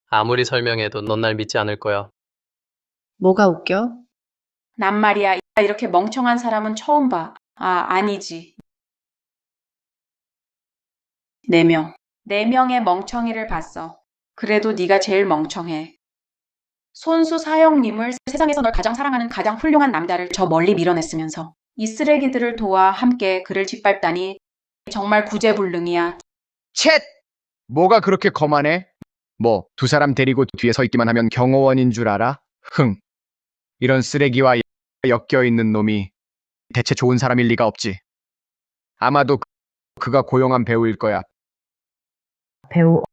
아무리 설명해도 넌 날 믿지 않을 거야. 뭐가 웃겨? 난 말이야, 이렇게 멍청한 사람은 처음 봐. 아니지. 4명. 4명의 멍청이를 봤어. 그래도 네가 제일 멍청해. 손수 사형님을 세상에서 널 가장 사랑하는 가장 훌륭한 남자를 저 멀리 밀어냈으면서 이 쓰레기들을 도와 함께 그를 짓밟다니 정말 구제불능이야. 쳇! 뭐가 그렇게 거만해? 뭐, 두 사람 데리고 뒤에 서 있기만 하면 경호원인 줄 알아? 흥. 이런 쓰레기와 엮여있는 놈이 대체 좋은 사람일 리가 없지. 아마도 그가 고용한 배우일 거야. 배우,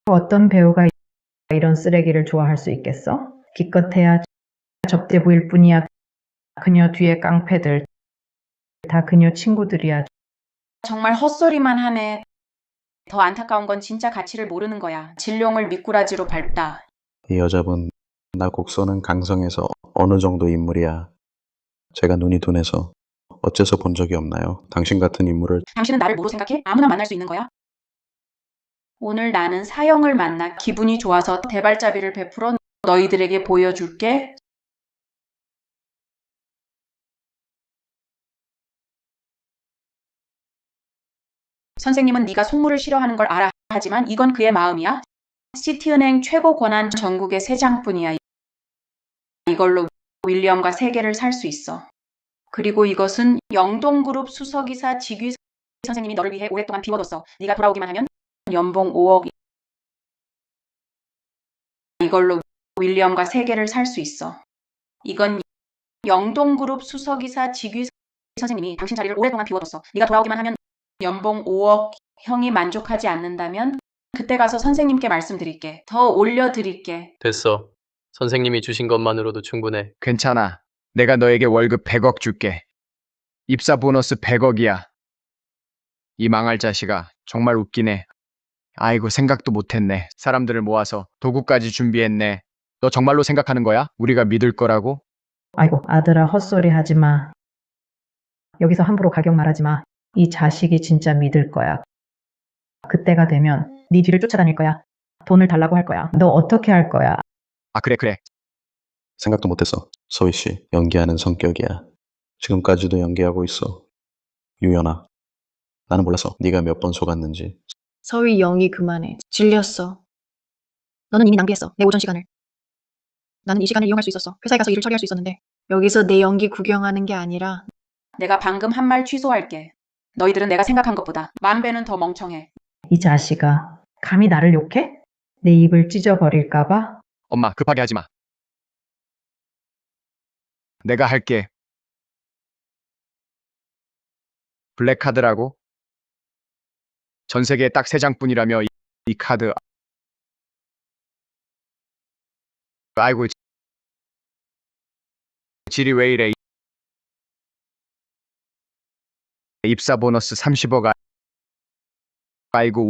어떤 배우가 이런 쓰레기를 좋아할 수 있겠어? 기껏해야 접대부일 뿐이야. 그녀 뒤에 깡패들, 다 그녀 친구들이야. 정말 헛소리만 하네. 더 안타까운 건 진짜 가치를 모르는 거야. 진룡을 미꾸라지로 밟다. 이 여자분, 나 곡소는 강성에서 어느 정도 인물이야. 제가 눈이 둔해서 어째서 본 적이 없나요? 당신 같은 인물을. 당신은 나를 뭐로 생각해? 아무나 만날 수 있는 거야? 오늘 나는 사형을 만나 기분이 좋아서 대발잡이를 베풀어 너희들에게 보여줄게. 선생님은 네가 속물을 싫어하는 걸 알아. 하지만 이건 그의 마음이야. 시티은행 최고 권한 전국의 3장뿐이야. 이걸로 윌리엄과 3개를 살 수 있어. 그리고 이것은 영동그룹 수석이사 직위 선생님이 너를 위해 오랫동안 비워뒀어. 네가 돌아오기만 하면 연봉 5억. 이걸로 윌리엄과 3개를 살 수 있어. 이건 영동그룹 수석이사 직위 선생님이 당신 자리를 오랫동안 비워뒀어. 네가 돌아오기만 하면 연봉 5억. 형이 만족하지 않는다면 그때 가서 선생님께 말씀드릴게. 더 올려드릴게. 됐어. 선생님이 주신 것만으로도 충분해. 괜찮아. 내가 너에게 월급 100억 줄게. 입사 보너스 100억이야. 이 망할 자식아, 정말 웃기네. 아이고, 생각도 못했네. 사람들을 모아서 도구까지 준비했네. 너 정말로 생각하는 거야? 우리가 믿을 거라고? 아이고, 아들아, 헛소리 하지 마. 여기서 함부로 가격 말하지 마. 이 자식이 진짜 믿을 거야. 그때가 되면 네 뒤를 쫓아다닐 거야. 돈을 달라고 할 거야. 너 어떻게 할 거야? 아, 그래. 생각도 못했어. 서희 씨, 연기하는 성격이야. 지금까지도 연기하고 있어. 유연아, 나는 몰랐어. 네가 몇 번 속았는지. 서희 영희 그만해. 질렸어. 너는 이미 낭비했어. 내 오전 시간을. 나는 이 시간을 이용할 수 있었어. 회사에 가서 일을 처리할 수 있었는데. 여기서 내 연기 구경하는 게 아니라 내가 방금 한 말 취소할게. 너희들은 내가 생각한 것보다 10,000배는 더 멍청해. 이 자식아, 감히 나를 욕해? 내 입을 찢어버릴까봐? 엄마, 급하게 하지 마. 내가 할게. 블랙카드라고? 전 세계에 딱 3장뿐이라며 이 카드. 아이고, 질이 왜 이래. 입사 보너스 30억. 아이고,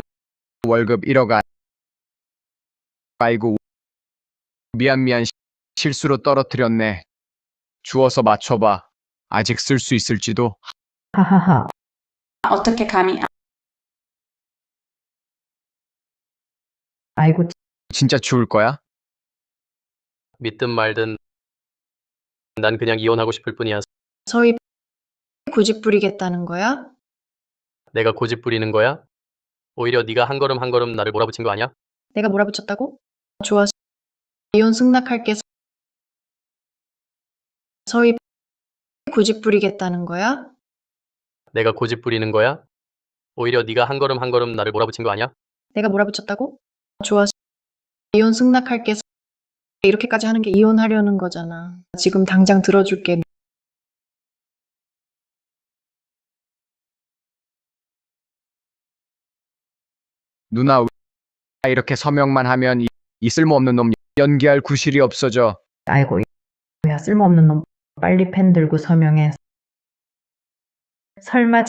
월급 1억. 아이고, 미안. 실수로 떨어뜨렸네. 주워서 맞춰봐. 아직 쓸 수 있을지도. 하하하. 어떻게 감히. 아이고, 진짜 주울 거야? 믿든 말든 난 그냥 이혼하고 싶을 뿐이야. 서희 고집 부리겠다는 거야? 내가 고집 부리는 거야? 오히려 네가 한 걸음 한 걸음 나를 몰아붙인 거 아니야? 내가 몰아붙였다고? 좋았어. 이혼 승낙할게. 서희 고집 부리겠다는 거야? 내가 고집 부리는 거야? 오히려 네가 한 걸음 한 걸음 나를 몰아붙인 거 아니야? 내가 몰아붙였다고? 좋았어. 이혼 승낙할게. 이렇게까지 하는 게 이혼하려는 거잖아. 지금 당장 들어줄게. 누나, 왜 이렇게 서명만 하면 이 쓸모없는 놈 연기할 구실이 없어져. 아이고, 야, 쓸모없는 놈. 빨리 펜 들고 서명해. 설마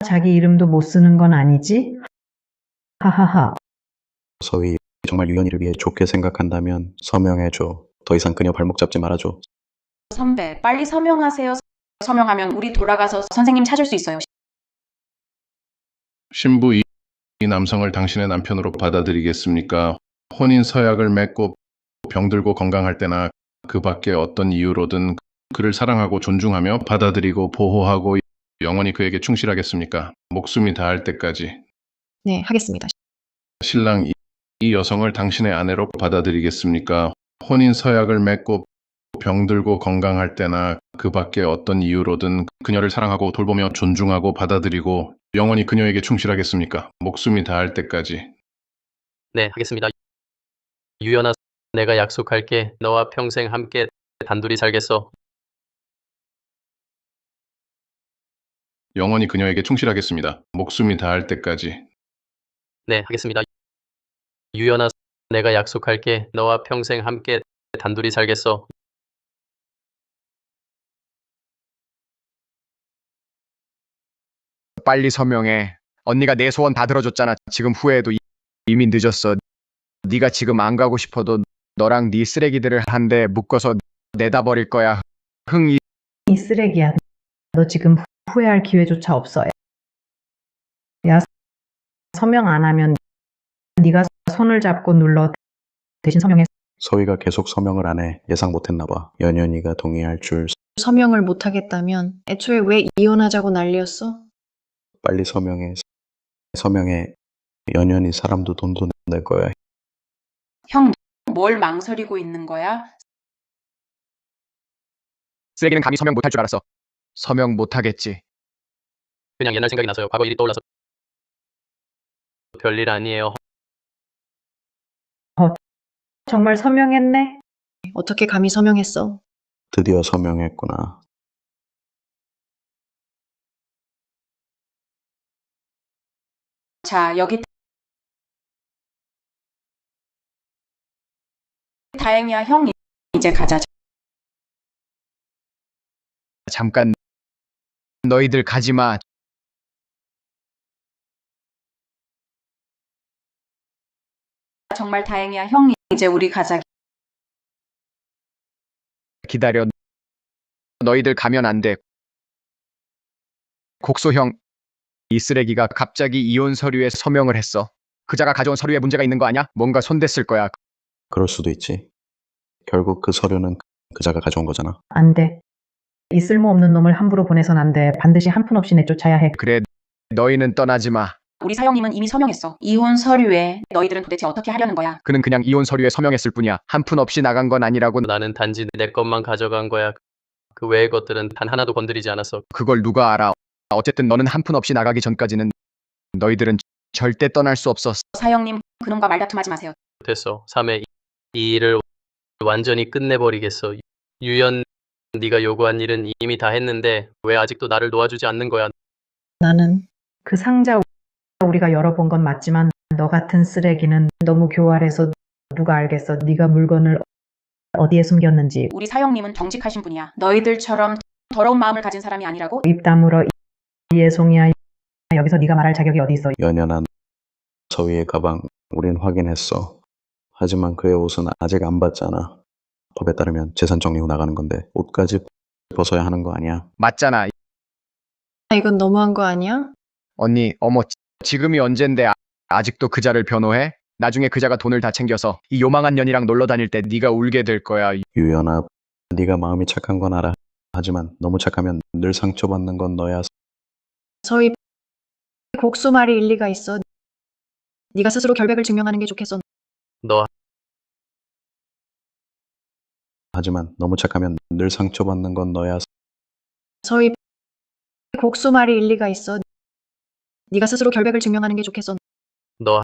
자기 이름도 못 쓰는 건 아니지? 하하하. 서희, 정말 유연이를 위해 좋게 생각한다면 서명해줘. 더 이상 그녀 발목 잡지 말아줘. 선배, 빨리 서명하세요. 서명하면 우리 돌아가서 선생님 찾을 수 있어요. 신부 이 남성을 당신의 남편으로 받아들이겠습니까? 혼인 서약을 맺고 병들고 건강할 때나 그 밖에 어떤 이유로든 그를 사랑하고 존중하며 받아들이고 보호하고 영원히 그에게 충실하겠습니까? 목숨이 닿을 때까지. 네, 하겠습니다. 신랑 이 여성을 당신의 아내로 받아들이겠습니까? 혼인 서약을 맺고 병들고 건강할 때나 그 밖에 어떤 이유로든 그녀를 사랑하고 돌보며 존중하고 받아들이고 영원히 그녀에게 충실하겠습니까? 목숨이 다할 때까지. 네, 하겠습니다. 유연아, 내가 약속할게. 너와 평생 함께 단둘이 살겠어. 영원히 그녀에게 충실하겠습니다. 목숨이 다할 때까지. 네, 하겠습니다. 유연아, 내가 약속할게. 너와 평생 함께 단둘이 살겠어. 빨리 서명해. 언니가 내 소원 다 들어줬잖아. 지금 후회해도 이미 늦었어. 네가 지금 안 가고 싶어도 너랑 네 쓰레기들을 한 대 묶어서 내다 버릴 거야. 흥이 이 쓰레기야. 너 지금 후회할 기회조차 없어. 야, 서명 안 하면 네가 손을 잡고 눌러. 대신 서명해. 서희가 계속 서명을 안 해. 예상 못했나 봐. 연연이가 동의할 줄. 서명을 못하겠다면 애초에 왜 이혼하자고 난리였어? 빨리 서명해. 서명해. 연연이 사람도 돈도 낼 거야. 형, 뭘 망설이고 있는 거야? 쓰레기는 감히 서명 못할 줄 알았어. 서명 못하겠지. 그냥 옛날 생각이 나서요. 과거 일이 떠올라서. 별일 아니에요. 정말 서명했네? 어떻게 감히 서명했어? 드디어 서명했구나. 자, 여기 다행이야, 형. 이제 가자. 잠깐 너희들 가지 마. 정말 다행이야, 형. 이제 우리 가자. 기다려. 너희들 가면 안 돼. 곡소 형, 이 쓰레기가 갑자기 이혼 서류에 서명을 했어. 그자가 가져온 서류에 문제가 있는 거 아니야? 뭔가 손댔을 거야. 그럴 수도 있지. 결국 그 서류는 그자가 가져온 거잖아. 안 돼. 이 쓸모없는 놈을 함부로 보내선 안 돼. 반드시 한 푼 없이 내쫓아야 해. 그래, 너희는 떠나지 마. 우리 사형님은 이미 서명했어. 이혼 서류에 너희들은 도대체 어떻게 하려는 거야? 그는 그냥 이혼 서류에 서명했을 뿐이야. 한 푼 없이 나간 건 아니라고. 나는 단지 내 것만 가져간 거야. 그 외의 것들은 단 하나도 건드리지 않았어. 그걸 누가 알아? 어쨌든 너는 한 푼 없이 나가기 전까지는 너희들은 절대 떠날 수 없어. 사형님, 그놈과 말다툼하지 마세요. 됐어. 3회 이 일을 완전히 끝내버리겠어. 유연, 네가 요구한 일은 이미 다 했는데 왜 아직도 나를 놓아주지 않는 거야? 나는 그 상자 우리가 열어본 건 맞지만 너 같은 쓰레기는 너무 교활해서 누가 알겠어. 네가 물건을 어디에 숨겼는지. 우리 사형님은 정직하신 분이야. 너희들처럼 더러운 마음을 가진 사람이 아니라고. 입 다물어. 이해송이야. 여기서 네가 말할 자격이 어디 있어. 연연한 서희의 가방 우린 확인했어. 하지만 그의 옷은 아직 안 봤잖아. 법에 따르면 재산 정리 후 나가는 건데 옷까지 벗어야 하는 거 아니야? 맞잖아. 이건 너무한 거 아니야? 언니, 어머, 지금이 언젠데 아직도 그자를 변호해? 나중에 그자가 돈을 다 챙겨서 이 요망한 년이랑 놀러 다닐 때 네가 울게 될 거야. 유연아, 네가 마음이 착한 건 알아. 하지만 너무 착하면 늘 상처받는 건 너야. 서희 곡수 말이 일리가 있어. 네가 스스로 결백을 증명하는 게 좋겠어. 너 하지만 너무 착하면 늘 상처받는 건 너야. 서희 곡수 말이 일리가 있어. 네가 스스로 결백을 증명하는 게 좋겠어. 너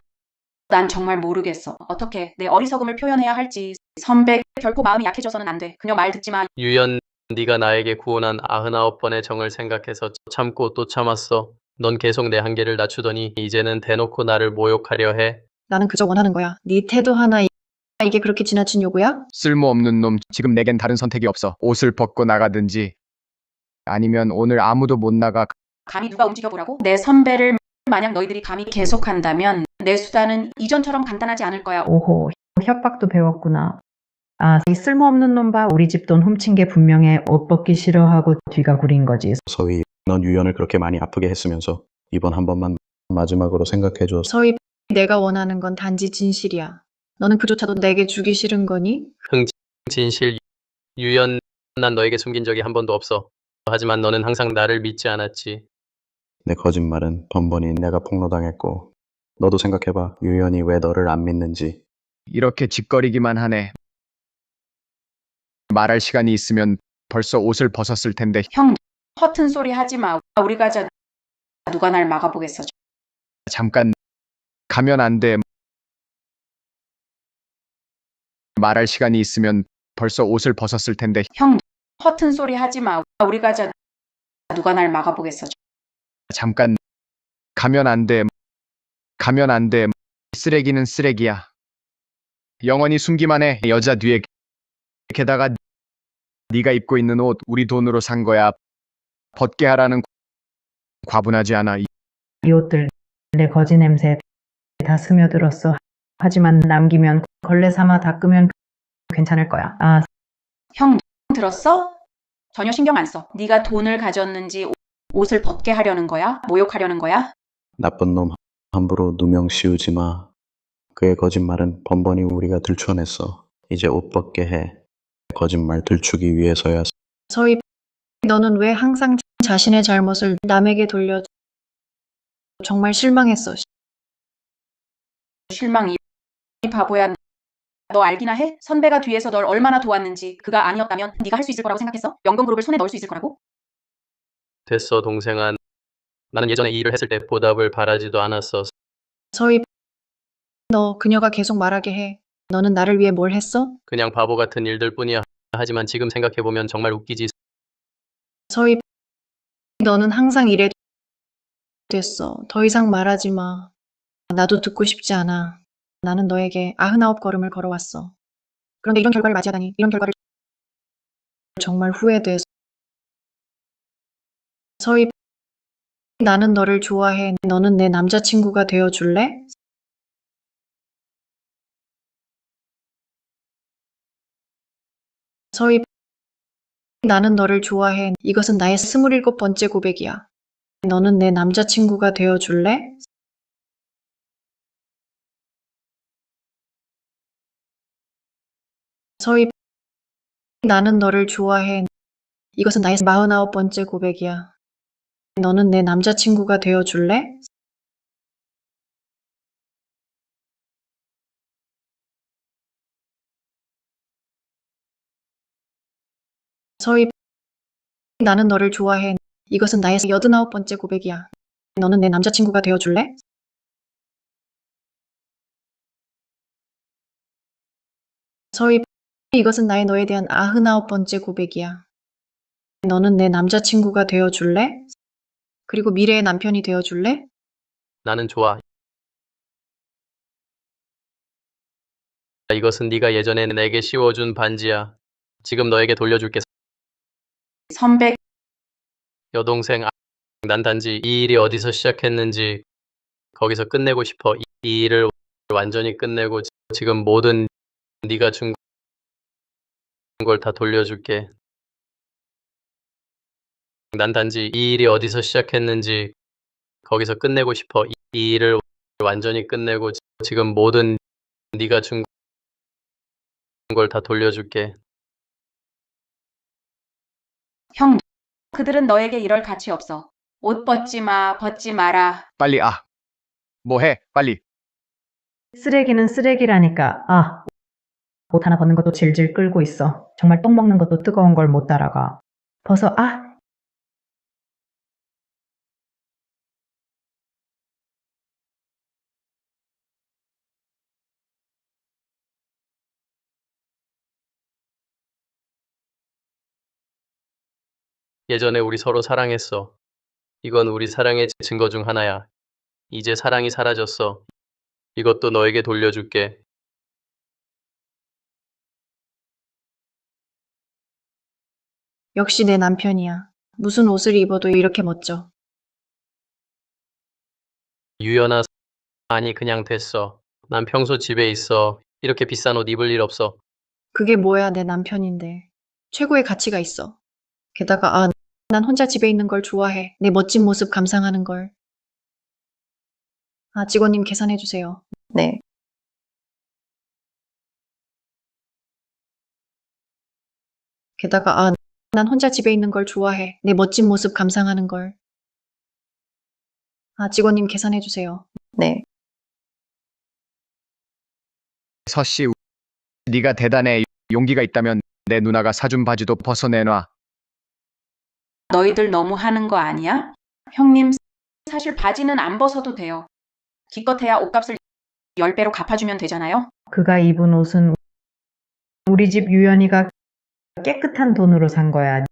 난 정말 모르겠어. 어떻게 내 어리석음을 표현해야 할지. 선배, 결코 마음이 약해져서는 안 돼. 그녀 말 듣지 마. 유연, 네가 나에게 구원한 99번의 정을 생각해서 참고 또 참았어. 넌 계속 내 한계를 낮추더니 이제는 대놓고 나를 모욕하려 해. 나는 그저 원하는 거야. 네 태도 하나 이게 그렇게 지나친 요구야? 쓸모없는 놈. 지금 내겐 다른 선택이 없어. 옷을 벗고 나가든지 아니면 오늘 아무도 못 나가. 감히 누가 움직여보라고? 내 선배를 만약 너희들이 감히 계속한다면 내 수단은 이전처럼 간단하지 않을 거야. 오호, 협박도 배웠구나. 아, 이 쓸모없는 놈 봐. 우리 집 돈 훔친 게 분명해. 옷 벗기 싫어하고 뒤가 구린 거지. 서희, 넌 유연을 그렇게 많이 아프게 했으면서 이번 한 번만 마지막으로 생각해줘. 서희 내가 원하는 건 단지 진실이야. 너는 그조차도 내게 주기 싫은 거니? 진실, 유연, 난 너에게 숨긴 적이 한 번도 없어. 하지만 너는 항상 나를 믿지 않았지. 내 거짓말은 번번이 내가 폭로당했고 너도 생각해봐. 유연이 왜 너를 안 믿는지. 이렇게 짓거리기만 하네. 말할 시간이 있으면 벌써 옷을 벗었을 텐데. 형, 허튼 소리 하지 마. 우리 가자. 누가 날 막아보겠어. 잠깐 가면 안 돼. 말할 시간이 있으면 벌써 옷을 벗었을 텐데. 형, 허튼 소리 하지 마. 우리 가자. 누가 날 막아보겠어. 잠깐 가면 안 돼. 가면 안 돼. 쓰레기는 쓰레기야. 영원히 숨기만 해. 여자 뒤에. 게다가 네가 입고 있는 옷 우리 돈으로 산 거야. 벗게 하라는. 과분하지 않아. 이 옷들 내 거지 냄새 다 스며들었어. 하지만 남기면 걸레 삼아 닦으면 괜찮을 거야. 아, 형, 들었어? 전혀 신경 안 써. 네가 돈을 가졌는지 옷을 벗게 하려는 거야? 모욕하려는 거야? 나쁜 놈 함부로 누명 씌우지 마. 그의 거짓말은 번번이 우리가 들춰냈어. 이제 옷 벗게 해. 거짓말 들추기 위해서야. 서희, 너는 왜 항상 자신의 잘못을 남에게 돌려? 정말 실망했어. 실망, 이 바보야. 너 알기나 해? 선배가 뒤에서 널 얼마나 도왔는지. 그가 아니었다면 네가 할 수 있을 거라고 생각했어? 영동그룹을 손에 넣을 수 있을 거라고? 됐어, 동생아. 나는 예전에 이 일을 했을 때 보답을 바라지도 않았어. 서희, 너 그녀가 계속 말하게 해. 너는 나를 위해 뭘 했어? 그냥 바보 같은 일들 뿐이야. 하지만 지금 생각해보면 정말 웃기지. 서희, 너는 항상 이래. 됐어. 더 이상 말하지 마. 나도 듣고 싶지 않아. 나는 너에게 99걸음을 걸어왔어. 그런데 이런 결과를 맞이하다니, 이런 결과를 정말 후회돼. 서희, 나는 너를 좋아해. 너는 내 남자친구가 되어줄래? 서희, 나는 너를 좋아해. 이것은 나의 27번째 고백이야. 너는 내 남자친구가 되어줄래? 서희, 나는 너를 좋아해. 이것은 나의 49번째 고백이야. 너는 내 남자친구가 되어줄래? 서희, 나는 너를 좋아해. 이것은 나의 89번째 고백이야. 너는 내 남자친구가 되어줄래? 서희, 이것은 나의 너에 대한 99번째 고백이야. 너는 내 남자친구가 되어줄래? 그리고 미래의 남편이 되어줄래? 나는 좋아. 이것은 네가 예전에 내게 씌워준 반지야. 지금 너에게 돌려줄게. 선배, 여동생, 난 단지 이 일이 어디서 시작했는지 거기서 끝내고 싶어. 이 일을 완전히 끝내고 지금 모든 네가 준 걸 다 돌려줄게. 난 단지 이 일이 어디서 시작했는지 거기서 끝내고 싶어. 이 일을 완전히 끝내고 지금 모든 네가 준 걸 다 돌려줄게. 형, 그들은 너에게 이럴 가치 없어. 옷 벗지 마, 벗지 마라. 빨리 뭐해? 빨리. 쓰레기는 쓰레기라니까. 아, 옷 하나 벗는 것도 질질 끌고 있어. 정말 똥 먹는 것도 뜨거운 걸 못 따라가. 벗어. 아, 예전에 우리 서로 사랑했어. 이건 우리 사랑의 증거 중 하나야. 이제 사랑이 사라졌어. 이것도 너에게 돌려줄게. 역시 내 남편이야. 무슨 옷을 입어도 이렇게 멋져. 유연아, 아니 그냥 됐어. 난 평소 집에 있어. 이렇게 비싼 옷 입을 일 없어. 그게 뭐야, 내 남편인데. 최고의 가치가 있어. 게다가, 난 혼자 집에 있는 걸 좋아해. 내 멋진 모습 감상하는 걸. 직원님 계산해주세요. 네. 게다가, 난 혼자 집에 있는 걸 좋아해. 내 멋진 모습 감상하는 걸. 직원님 계산해주세요. 네. 서씨, 네가 대단해. 용기가 있다면 내 누나가 사준 바지도 벗어내놔. 너희들 너무 하는 거 아니야? 형님, 사실 바지는 안 벗어도 돼요. 기껏해야 옷값을 10배로 갚아주면 되잖아요. 그가 입은 옷은 우리 집 유연이가 깨끗한 돈으로 산 거야.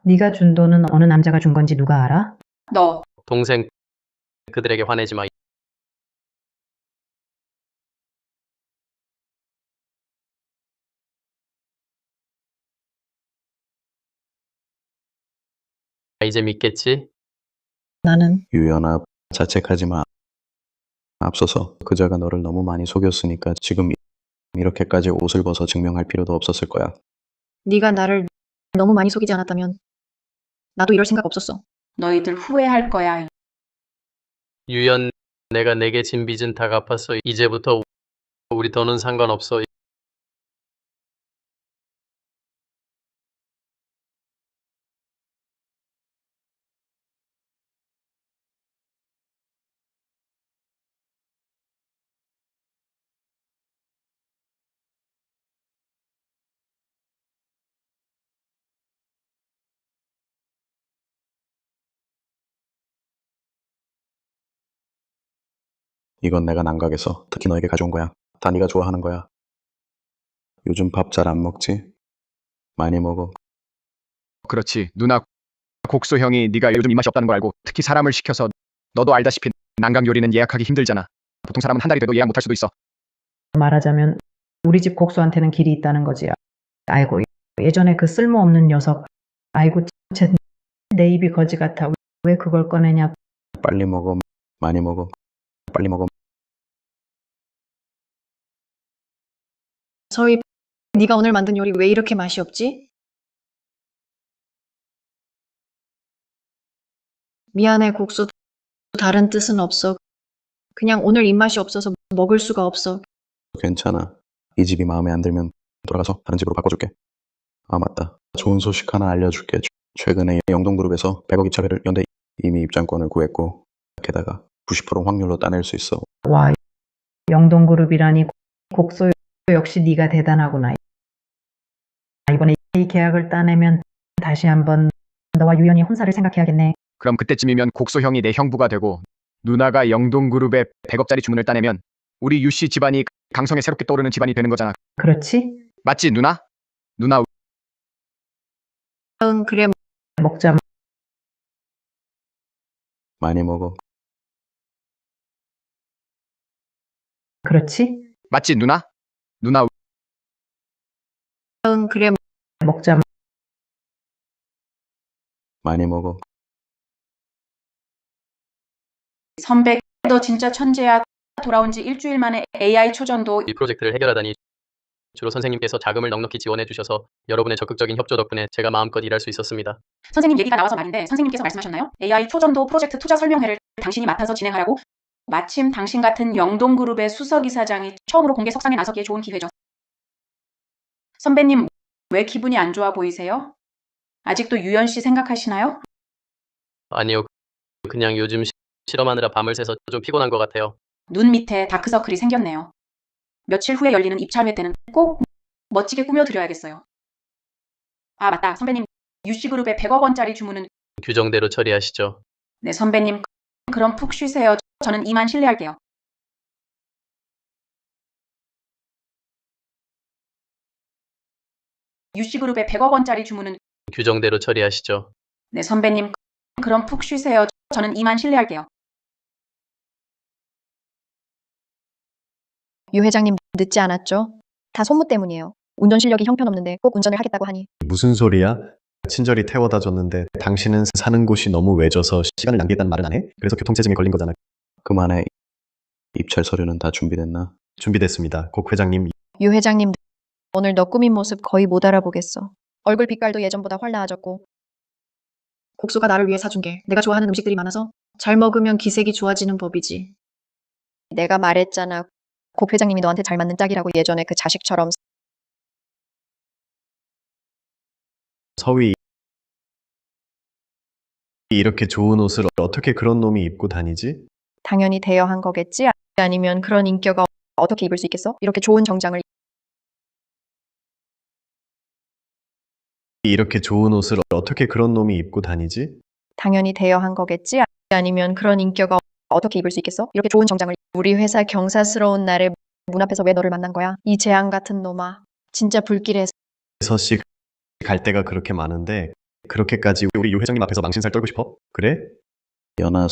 네가 준 돈은 어느 남자가 준 건지 누가 알아? 너, 동생, 그들에게 화내지 마. 이제 믿겠지? 나는 유연아, 자책하지 마. 앞서서 그자가 너를 너무 많이 속였으니까 지금 이렇게까지 옷을 벗어 증명할 필요도 없었을 거야. 네가 나를 너무 많이 속이지 않았다면 나도 이럴 생각 없었어. 너희들 후회할 거야. 유연, 내가 내게 진 빚은 다 갚았어. 이제부터 우리 더는 상관없어. 이건 내가 난각해서 특히 너에게 가져온 거야. 다 네가 좋아하는 거야. 요즘 밥 잘 안 먹지? 많이 먹어. 그렇지. 누나 곡소 형이 네가 요즘 입맛이 없다는 걸 알고 특히 사람을 시켜서 너도 알다시피 난강 요리는 예약하기 힘들잖아. 보통 사람은 한 달이 돼도 예약 못할 수도 있어. 말하자면 우리 집 곡수한테는 길이 있다는 거지. 아이고, 예전에 그 쓸모없는 녀석. 아이고, 내 입이 거지 같아. 왜 그걸 꺼내냐. 빨리 먹어. 많이 먹어. 빨리 먹어. 서희, 네가 오늘 만든 요리 왜 이렇게 맛이 없지? 미안해, 국수. 다른 뜻은 없어. 그냥 오늘 입맛이 없어서 먹을 수가 없어. 괜찮아. 이 집이 마음에 안 들면 돌아가서 다른 집으로 바꿔줄게. 아, 맞다. 좋은 소식 하나 알려줄게. 최근에 영동그룹에서 100억 입찰회를 연대 이미 입장권을 구했고 게다가 90% 확률로 따낼 수 있어. 와, 영동그룹이라니. 곡소 역시 네가 대단하구나. 이번에 이 계약을 따내면 다시 한번 너와 유연이 혼사를 생각해야겠네. 그럼 그때쯤이면 곡소 형이 내 형부가 되고 누나가 영동그룹에 100억짜리 주문을 따내면 우리 유씨 집안이 강성에 새롭게 떠오르는 집안이 되는 거잖아. 그렇지? 맞지, 누나? 누나, 응, 그래. 먹자. 많이 먹어. 그렇지? 맞지, 누나? 누나, 응, 그래. 먹자. 많이 먹어. 선배, 너 진짜 천재야. 돌아온 지 일주일 만에 AI 초전도 이 프로젝트를 해결하다니 주로 선생님께서 자금을 넉넉히 지원해 주셔서 여러분의 적극적인 협조 덕분에 제가 마음껏 일할 수 있었습니다. 선생님 얘기가 나와서 말인데 선생님께서 말씀하셨나요? AI 초전도 프로젝트 투자 설명회를 당신이 맡아서 진행하라고? 마침 당신 같은 영동그룹의 수석이사장이 처음으로 공개 석상에 나서기에 좋은 기회죠. 선배님, 왜 기분이 안 좋아 보이세요? 아직도 유연 씨 생각하시나요? 아니요, 그냥 요즘 실험하느라 밤을 새서 좀 피곤한 것 같아요. 눈 밑에 다크서클이 생겼네요. 며칠 후에 열리는 입찰회 때는 꼭 멋지게 꾸며드려야겠어요. 아, 맞다. 선배님, 유씨그룹의 100억 원짜리 주문은 규정대로 처리하시죠. 네, 선배님. 그럼 푹 쉬세요. 저는 이만 실례할게요. 유씨그룹의 100억 원짜리 주문은 규정대로 처리하시죠. 네, 선배님. 그럼 푹 쉬세요. 저는 이만 실례할게요. 유 회장님, 늦지 않았죠? 다 손무 때문이에요. 운전 실력이 형편없는데 꼭 운전을 하겠다고 하니. 무슨 소리야? 친절히 태워다 줬는데 당신은 사는 곳이 너무 외져서 시간을 낭비했다는 말은 안 해? 그래서 교통체증에 걸린 거잖아. 그만해. 입찰 서류는 다 준비됐나? 준비됐습니다. 곡 회장님. 유 회장님, 오늘 너 꾸민 모습 거의 못 알아보겠어. 얼굴 빛깔도 예전보다 활나아졌고. 국수가 나를 위해 사준 게 내가 좋아하는 음식들이 많아서 잘 먹으면 기색이 좋아지는 법이지. 내가 말했잖아. 고 회장님이 너한테 잘 맞는 짝이라고 예전에 그 자식처럼. 서위, 이렇게 좋은 옷을 어떻게 그런 놈이 입고 다니지? 당연히 대여한 거겠지? 아니면 그런 인격을 어떻게 입을 수 있겠어? 이렇게 좋은 정장을 이렇게 좋은 옷을 어떻게 그런 놈이 입고 다니지? 당연히 대여한 거겠지? 아니면 그런 인격을 어떻게 입을 수 있겠어? 이렇게 좋은 정장을 우리 회사 경사스러운 날에 문 앞에서 왜 너를 만난 거야? 이 재앙 같은 놈아. 진짜 불길해. 서씨 갈 데가 그렇게 많은데 그렇게까지 우리 유 회장님 앞에서 망신살 떨고 싶어? 그래? 연아,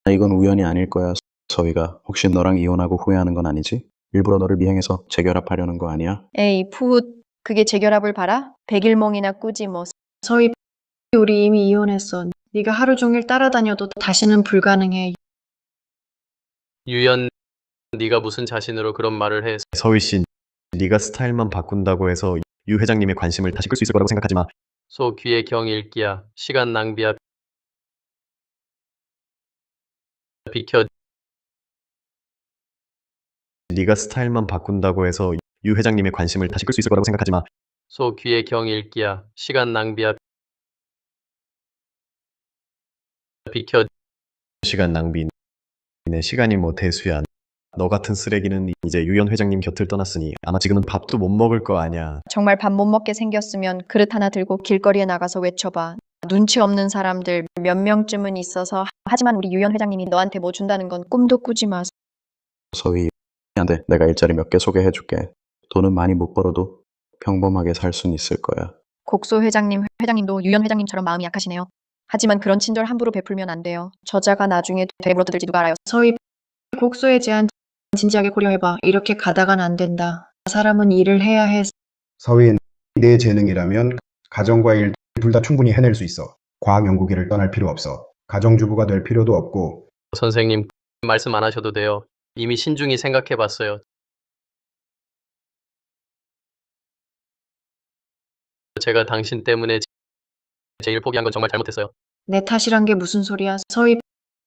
이건 우연이 아닐 거야. 서희가 혹시 너랑 이혼하고 후회하는 건 아니지? 일부러 너를 미행해서 재결합하려는 거 아니야? 에이, 푸, 그게 재결합을 바라? 백일몽이나 꾸지 뭐. 서희, 우리 이미 이혼했어. 네가 하루 종일 따라다녀도 다시는 불가능해. 유연, 네가 무슨 자신으로 그런 말을 해? 서희 씨, 네가 스타일만 바꾼다고 해서 유 회장님의 관심을 다시 끌 수 있을 거라고 생각하지 마. 소 귀의 경읽기야. 시간 낭비야. 비켜. 네가 스타일만 바꾼다고 해서 유 회장님의 관심을 다시 끌 수 있을 거라고 생각하지 마. 소 귀의 경읽기야. 시간 낭비야. 비켜. 시간 낭비. 내 시간이 뭐 대수야. 너 같은 쓰레기는 이제 유연 회장님 곁을 떠났으니 아마 지금은 밥도 못 먹을 거 아냐. 정말 밥 못 먹게 생겼으면 그릇 하나 들고 길거리에 나가서 외쳐봐. 눈치 없는 사람들 몇 명쯤은 있어서. 하지만 우리 유연 회장님이 너한테 뭐 준다는 건 꿈도 꾸지 마. 서희, 안 돼. 내가 일자리 몇 개 소개해줄게. 돈은 많이 못 벌어도 평범하게 살 순 있을 거야. 곡소 회장님도 유연 회장님처럼 마음이 약하시네요. 하지만 그런 친절 함부로 베풀면 안 돼요. 저자가 나중에 되게 물어뜯을지 누가 알아요. 서희, 곡소의 제안 진지하게 고려해봐. 이렇게 가다간 안 된다. 사람은 일을 해야 해. 서희, 내 재능이라면 가정과 일 둘 다 충분히 해낼 수 있어. 과학 연구기를 떠날 필요 없어. 가정주부가 될 필요도 없고. 선생님, 말씀 안 하셔도 돼요. 이미 신중히 생각해 봤어요. 제가 당신 때문에 제 일 포기한 건 정말 잘못했어요. 내 탓이란 게 무슨 소리야. 서희,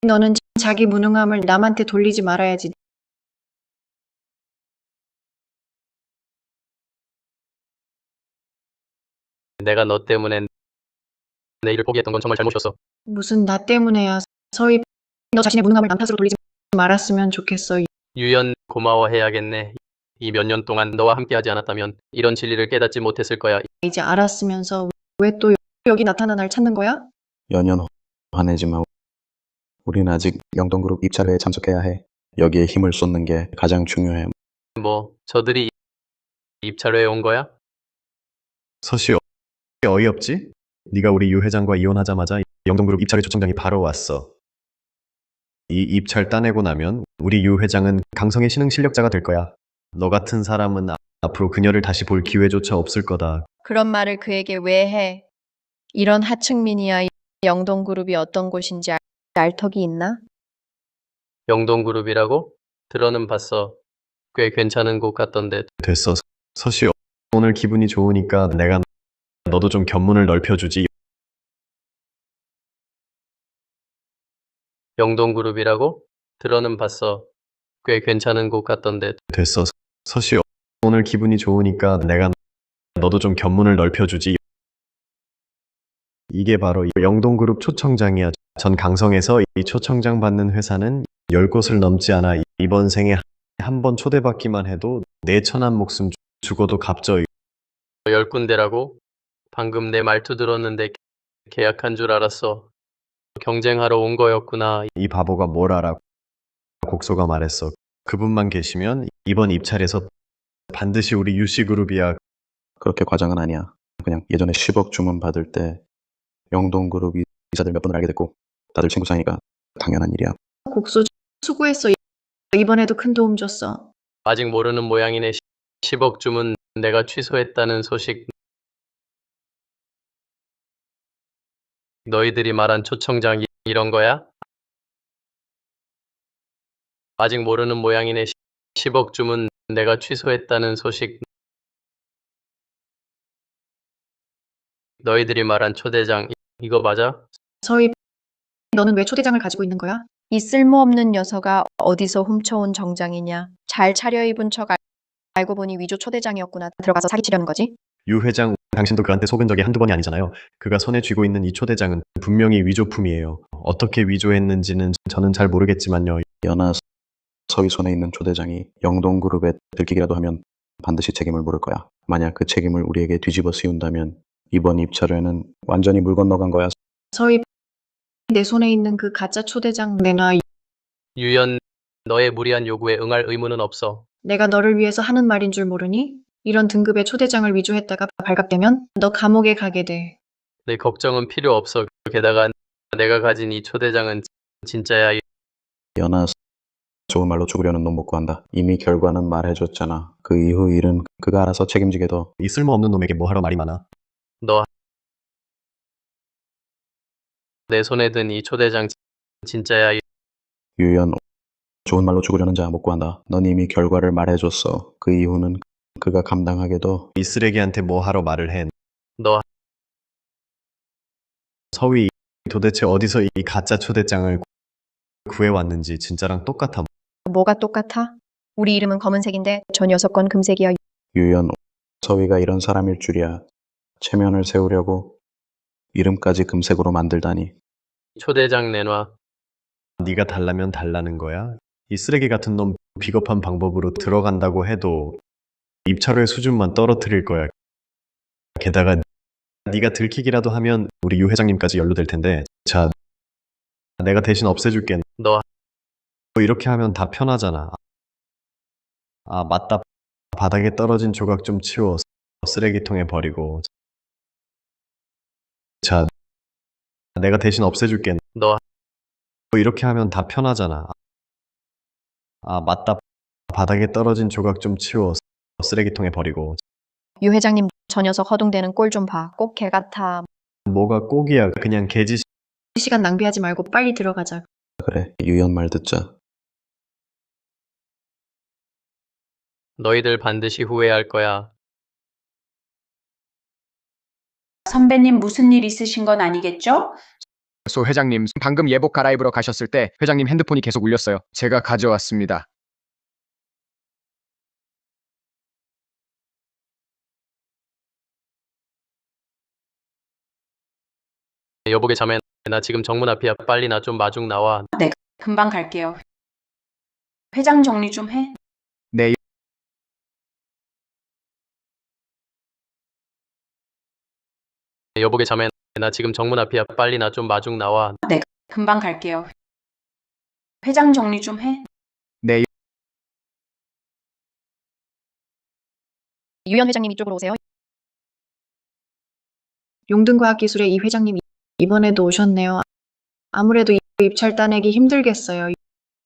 너는 자기 무능함을 남한테 돌리지 말아야지. 내가 너 때문에 내 일을 포기했던 건 정말 잘못이었어. 무슨 나 때문에야. 서희, 너 자신의 무능함을 남 탓으로 돌리지 말았으면 좋겠어. 유연, 고마워해야겠네. 이 몇 년 동안 너와 함께하지 않았다면 이런 진리를 깨닫지 못했을 거야. 이제 알았으면서 왜 또 여기 나타나 날 찾는 거야? 연연 화내지 마. 우린 아직 영동그룹 입찰회에 참석해야 해. 여기에 힘을 쏟는 게 가장 중요해. 뭐, 저들이 입찰회에 온 거야? 서씨 어이없지? 네가 우리 유 회장과 이혼하자마자 영동그룹 입찰의 초청장이 바로 왔어. 이 입찰 따내고 나면 우리 유 회장은 강성의 신흥 실력자가 될 거야. 너 같은 사람은 앞으로 그녀를 다시 볼 기회조차 없을 거다. 그런 말을 그에게 왜 해? 이런 하층민이야. 영동그룹이 어떤 곳인지 알 턱이 있나? 영동그룹이라고? 들어는 봤어. 꽤 괜찮은 곳 같던데. 됐어. 서씨 오늘 기분이 좋으니까 내가 너도 좀 견문을 넓혀주지. 영동그룹이라고? 들어는 봤어. 꽤 괜찮은 곳 같던데. 됐어. 서씨 오늘 기분이 좋으니까 내가 너도 좀 견문을 넓혀주지. 이게 바로 영동그룹 초청장이야. 전 강성에서 이 초청장 받는 회사는 10곳을 넘지 않아. 이번 생에 한 번 초대받기만 해도 내 천한 목숨 죽어도 값져. 10군데라고? 방금 내 말투 들었는데 계약한 줄 알았어. 경쟁하러 온 거였구나. 이 바보가 뭘 알아. 곡소가 말했어. 그분만 계시면 이번 입찰에서 반드시 우리 유씨그룹이야. 그렇게 과장은 아니야. 그냥 예전에 10억 주문 받을 때 영동그룹 이사들 몇 분을 알게 됐고 다들 친구 사이니까 당연한 일이야. 곡소 수고했어. 이번에도 큰 도움 줬어. 아직 모르는 모양이네. 10억 주문 내가 취소했다는 소식. 너희들이 말한 초청장 이런 거야? 아직 모르는 모양이네. 10억 주문 내가 취소했다는 소식. 너희들이 말한 초대장 이거 맞아? 서희, 너는 왜 초대장을 가지고 있는 거야? 이 쓸모없는 녀석아 어디서 훔쳐온 정장이냐. 잘 차려입은 척 알고 보니 위조 초대장이었구나. 들어가서 사기치려는 거지? 유 회장, 당신도 그한테 속은 적이 한두 번이 아니잖아요. 그가 손에 쥐고 있는 이 초대장은 분명히 위조품이에요. 어떻게 위조했는지는 저는 잘 모르겠지만요. 연하, 서희 손에 있는 초대장이 영동그룹에 들키기라도 하면 반드시 책임을 물을 거야. 만약 그 책임을 우리에게 뒤집어 씌운다면 이번 입찰회는 완전히 물 건너간 거야. 서희, 내 손에 있는 그 가짜 초대장 내놔. 유연, 너의 무리한 요구에 응할 의무는 없어. 내가 너를 위해서 하는 말인 줄 모르니? 이런 등급의 초대장을 위조했다가 발각되면 너 감옥에 가게 돼. 내 걱정은 필요 없어. 게다가 내가 가진 이 초대장은 진짜야. 연아, 좋은 말로 죽으려는 놈 못 구한다. 이미 결과는 말해줬잖아. 그 이후 일은 그가 알아서 책임지게 둬. 이 쓸모없는 놈에게 뭐하러 말이 많아. 너, 내 손에 든 이 초대장 진짜야. 유연, 좋은 말로 죽으려는 자 못 구한다. 넌 이미 결과를 말해줬어. 그 이후는 그가 감당하게 둬. 이 쓰레기한테 뭐하러 말을 해. 너, 서위, 도대체 어디서 이 가짜 초대장을 구해왔는지 진짜랑 똑같아. 뭐가 똑같아? 우리 이름은 검은색인데 저 녀석 건 금색이야. 유연, 서위가 이런 사람일 줄이야. 체면을 세우려고 이름까지 금색으로 만들다니. 초대장 내놔. 네가 달라면 달라는 거야? 이 쓰레기 같은 놈 비겁한 방법으로 들어간다고 해도 입찰의 수준만 떨어뜨릴 거야. 게다가 네가 들키기라도 하면 우리 유 회장님까지 연루될 텐데. 자, 내가 대신 없애줄게. 너, 이렇게 하면 다 편하잖아. 아, 맞다. 바닥에 떨어진 조각 좀 치워 쓰레기통에 버리고. 자, 내가 대신 없애줄게. 너, 이렇게 하면 다 편하잖아. 아, 맞다. 바닥에 떨어진 조각 좀 치워 쓰레기통에 버리고. 유 회장님, 저 녀석 허둥대는 꼴 좀 봐. 꼭 개 같아. 뭐가 꼭이야. 그냥 개짓. 시간 낭비하지 말고 빨리 들어가자. 그래, 유연 말 듣자. 너희들 반드시 후회할 거야. 선배님 무슨 일 있으신 건 아니겠죠? 소 회장님, 방금 예복 갈아입으러 가셨을 때 회장님 핸드폰이 계속 울렸어요. 제가 가져왔습니다. 여보게 자매, 나 지금 정문 앞이야. 빨리 나 좀 마중 나와. 네, 금방 갈게요. 회장 정리 좀 해. 네, 여보게 자매, 나 지금 정문 앞이야. 빨리 나 좀 마중 나와. 네, 금방 갈게요. 회장 정리 좀 해. 네, 유연 회장님 이쪽으로 오세요. 용등과학기술의 이 회장님 이번에도 오셨네요. 아무래도 입찰 따내기 힘들겠어요.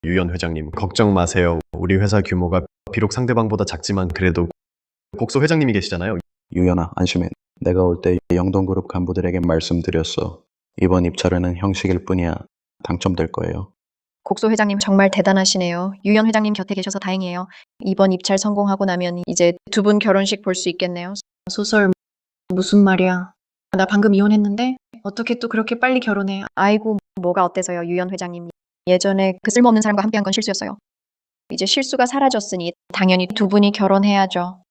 유연 회장님, 걱정 마세요. 우리 회사 규모가 비록 상대방보다 작지만 그래도 곡소 회장님이 계시잖아요. 유연아, 안심해. 내가 올 때 영동그룹 간부들에게 말씀드렸어. 이번 입찰에는 형식일 뿐이야. 당첨될 거예요. 곡소 회장님 정말 대단하시네요. 유연 회장님 곁에 계셔서 다행이에요. 이번 입찰 성공하고 나면 이제 두 분 결혼식 볼 수 있겠네요. 소설 무슨 말이야? 나 방금 이혼했는데 어떻게 또 그렇게 빨리 결혼해? 아이고, 뭐가 어때서요, 유연 회장님. 예전에 그 쓸모없는 사람과 함께한 건 실수였어요. 이제 실수가 사라졌으니 당연히 두 분이 결혼해야죠.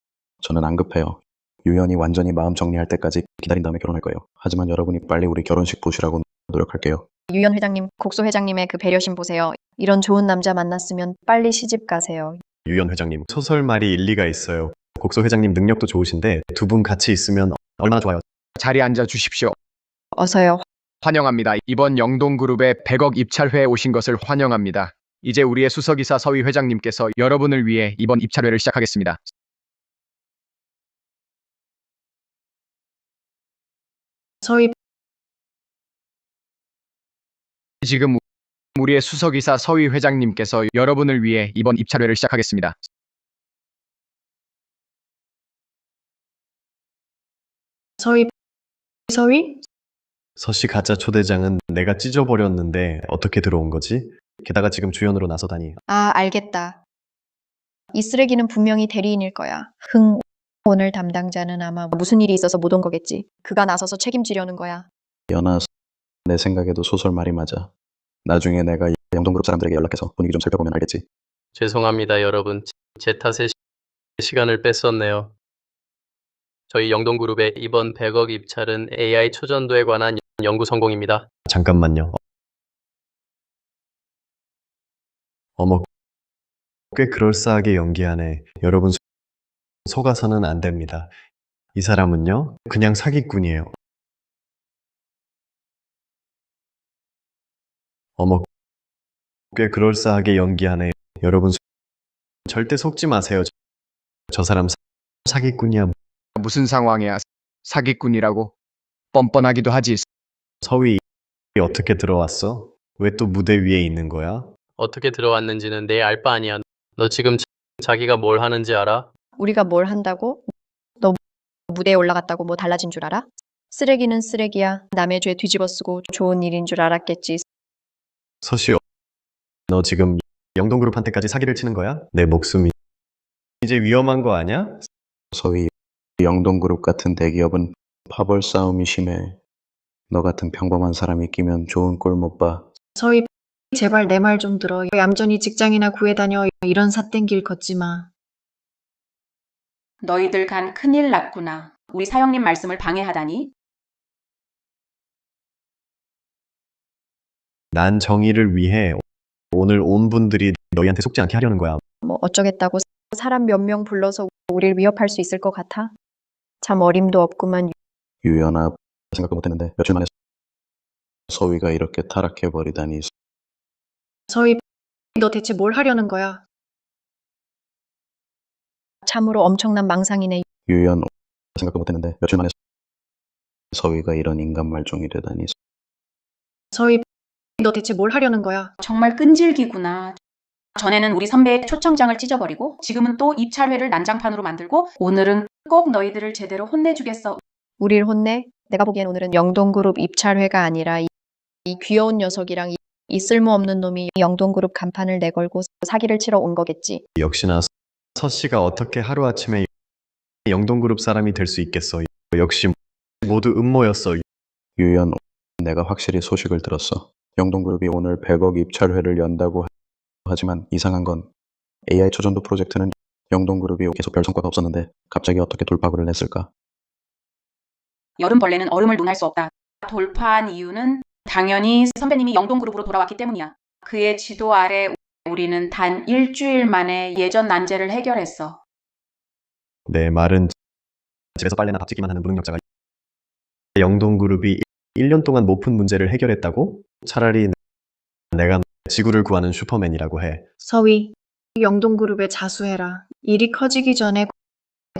저는 안 급해요. 유연이 완전히 마음 정리할 때까지 기다린 다음에 결혼할 거예요. 하지만 여러분이 빨리 우리 결혼식 보시라고 노력할게요. 유연 회장님, 곡소 회장님의 그 배려심 보세요. 이런 좋은 남자 만났으면 빨리 시집 가세요. 유연 회장님, 소설 말이 일리가 있어요. 곡소 회장님 능력도 좋으신데 두 분 같이 있으면 얼마나 좋아요. 자리에 앉아 주십시오. 어서요. 환영합니다. 이번 영동그룹의 100억 입찰회에 오신 것을 환영합니다. 이제 우리의 수석이사 서위 회장님께서 여러분을 위해 이번 입찰회를 시작하겠습니다. 서희, 지금 우리의 수석이사 서위 회장님께서 여러분을 위해 이번 입찰회를 시작하겠습니다. 서희? 서씨 가짜 초대장은 내가 찢어버렸는데 어떻게 들어온 거지? 게다가 지금 주연으로 나서다니. 아, 알겠다. 이 쓰레기는 분명히 대리인일 거야. 오늘 담당자는 아마 무슨 일이 있어서 못 온 거겠지. 그가 나서서 책임지려는 거야. 연아, 내 생각에도 소설 말이 맞아. 나중에 내가 영동그룹 사람들에게 연락해서 분위기 좀 살펴보면 알겠지. 죄송합니다, 여러분. 제 탓에 시간을 뺐었네요. 저희 영동그룹의 이번 100억 입찰은 AI 초전도에 관한 연구 성공입니다. 잠깐만요. 어머, 꽤 그럴싸하게 연기하네. 여러분 속아서는 안 됩니다. 이 사람은요? 그냥 사기꾼이에요. 어머, 꽤 그럴싸하게 연기하네. 여러분, 절대 속지 마세요. 저 사람 사기꾼이야. 무슨 상황이야? 사기꾼이라고? 뻔뻔하기도 하지. 서위 어떻게 들어왔어? 왜 또 무대 위에 있는 거야? 어떻게 들어왔는지는 내 알 바 아니야. 너 지금 자기가 뭘 하는지 알아? 우리가 뭘 한다고? 너 무대에 올라갔다고 뭐 달라진 줄 알아? 쓰레기는 쓰레기야. 남의 죄 뒤집어 쓰고 좋은 일인 줄 알았겠지. 서시, 너 지금 영동그룹한테까지 사기를 치는 거야? 내 목숨이 이제 위험한 거 아니야? 서희, 영동그룹 같은 대기업은 파벌 싸움이 심해. 너 같은 평범한 사람이 끼면 좋은 꼴 못 봐. 서희, 제발 내 말 좀 들어. 얌전히 직장이나 구해다녀. 이런 삿된 길 걷지 마. 너희들 간 큰일 났구나. 우리 사형님 말씀을 방해하다니. 난 정의를 위해 오늘 온 분들이 너희한테 속지 않게 하려는 거야. 뭐 어쩌겠다고 사람 몇 명 불러서 우릴 위협할 수 있을 것 같아? 참 어림도 없구만. 유연아, 생각도 못했는데 며칠 만에 서위가 이렇게 타락해버리다니. 서희, 너 대체 뭘 하려는 거야? 참으로 엄청난 망상이네. 유연, 생각도 못했는데 며칠 만에 서위가 이런 인간 말종이 되다니. 서희, 너 대체 뭘 하려는 거야? 정말 끈질기구나. 전에는 우리 선배의 초청장을 찢어버리고 지금은 또 입찰회를 난장판으로 만들고 오늘은 꼭 너희들을 제대로 혼내주겠어. 우릴 혼내? 내가 보기엔 오늘은 영동그룹 입찰회가 아니라 이 귀여운 녀석이랑 이 쓸모없는 놈이 영동그룹 간판을 내걸고 사기를 치러 온 거겠지. 역시나 서씨가 어떻게 하루아침에 영동그룹 사람이 될 수 있겠어. 역시 모두 음모였어. 유연, 내가 확실히 소식을 들었어. 영동그룹이 오늘 100억 입찰회를 연다고 하지만 이상한 건 AI 초전도 프로젝트는 영동그룹이 계속 별 성과가 없었는데 갑자기 어떻게 돌파구를 냈을까? 여름벌레는 얼음을 논할 수 없다. 돌파한 이유는 당연히 선배님이 영동그룹으로 돌아왔기 때문이야. 그의 지도 아래 우리는 단 일주일 만에 예전 난제를 해결했어. 내 말은 집에서 빨래나 밥짓기만 하는 무능력자가 영동그룹이 1년 동안 못 푼 문제를 해결했다고? 차라리 내가 지구를 구하는 슈퍼맨이라고 해. 서희, 영동그룹에 자수해라. 일이 커지기 전에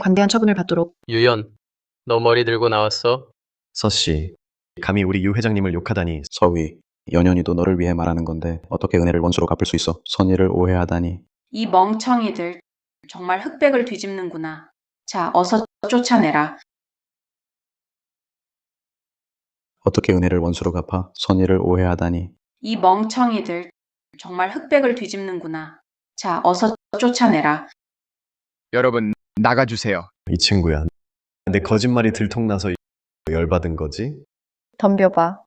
관대한 처분을 받도록. 유연, 너 머리 들고 나왔어? 서씨, 감히 우리 유 회장님을 욕하다니. 서위, 연연이도 너를 위해 말하는 건데 어떻게 은혜를 원수로 갚을 수 있어? 선의를 오해하다니. 이 멍청이들 정말 흑백을 뒤집는구나. 자, 어서 쫓아내라. 어떻게 은혜를 원수로 갚아? 선의를 오해하다니. 이 멍청이들 정말 흑백을 뒤집는구나. 자, 어서 쫓아내라. 여러분, 나가주세요. 이 친구야. 내 거짓말이 들통나서 열받은 거지? 덤벼봐.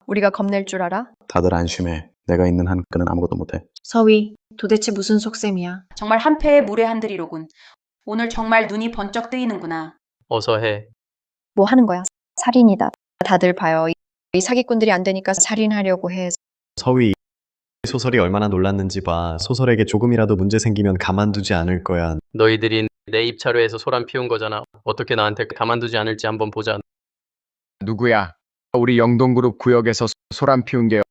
우리가 겁낼 줄 알아? 다들 안심해. 내가 있는 한 그는 아무것도 못해. 서희, 도대체 무슨 속셈이야? 정말 한 패의 무례한들이로군. 오늘 정말 눈이 번쩍 뜨이는구나. 어서 해. 뭐 하는 거야? 살인이다. 다들 봐요. 이 사기꾼들이 안 되니까 살인하려고 해. 서위, 소설이 얼마나 놀랐는지 봐. 소설에게 조금이라도 문제 생기면 가만두지 않을 거야. 너희들이 내 입찰회에서 소란 피운 거잖아. 어떻게 나한테 가만두지 않을지 한번 보자. 누구야? 우리 영동그룹 구역에서 소란 피운 게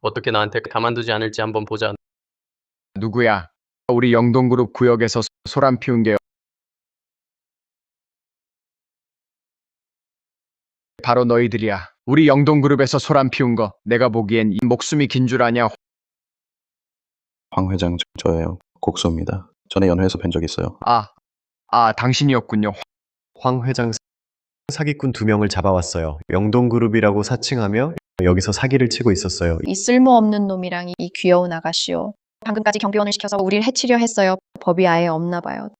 어떻게 나한테 가만두지 않을지 한번 보자. 누구야? 우리 영동그룹 구역에서 소란 피운 게 바로 너희들이야. 우리 영동그룹에서 소란 피운 거 내가 보기엔 이 목숨이 긴 줄 아냐? 황 회장, 저예요. 곡수입니다. 전에 연회에서 뵌 적 있어요. 당신이었군요. 황 회장 사기꾼 2명을 잡아왔어요. 영동그룹이라고 사칭하며 여기서 사기를 치고 있었어요. 이 쓸모없는 놈이랑 이 귀여운 아가씨요. 방금까지 경비원을 시켜서 우릴 해치려 했어요. 법이 아예 없나 봐요.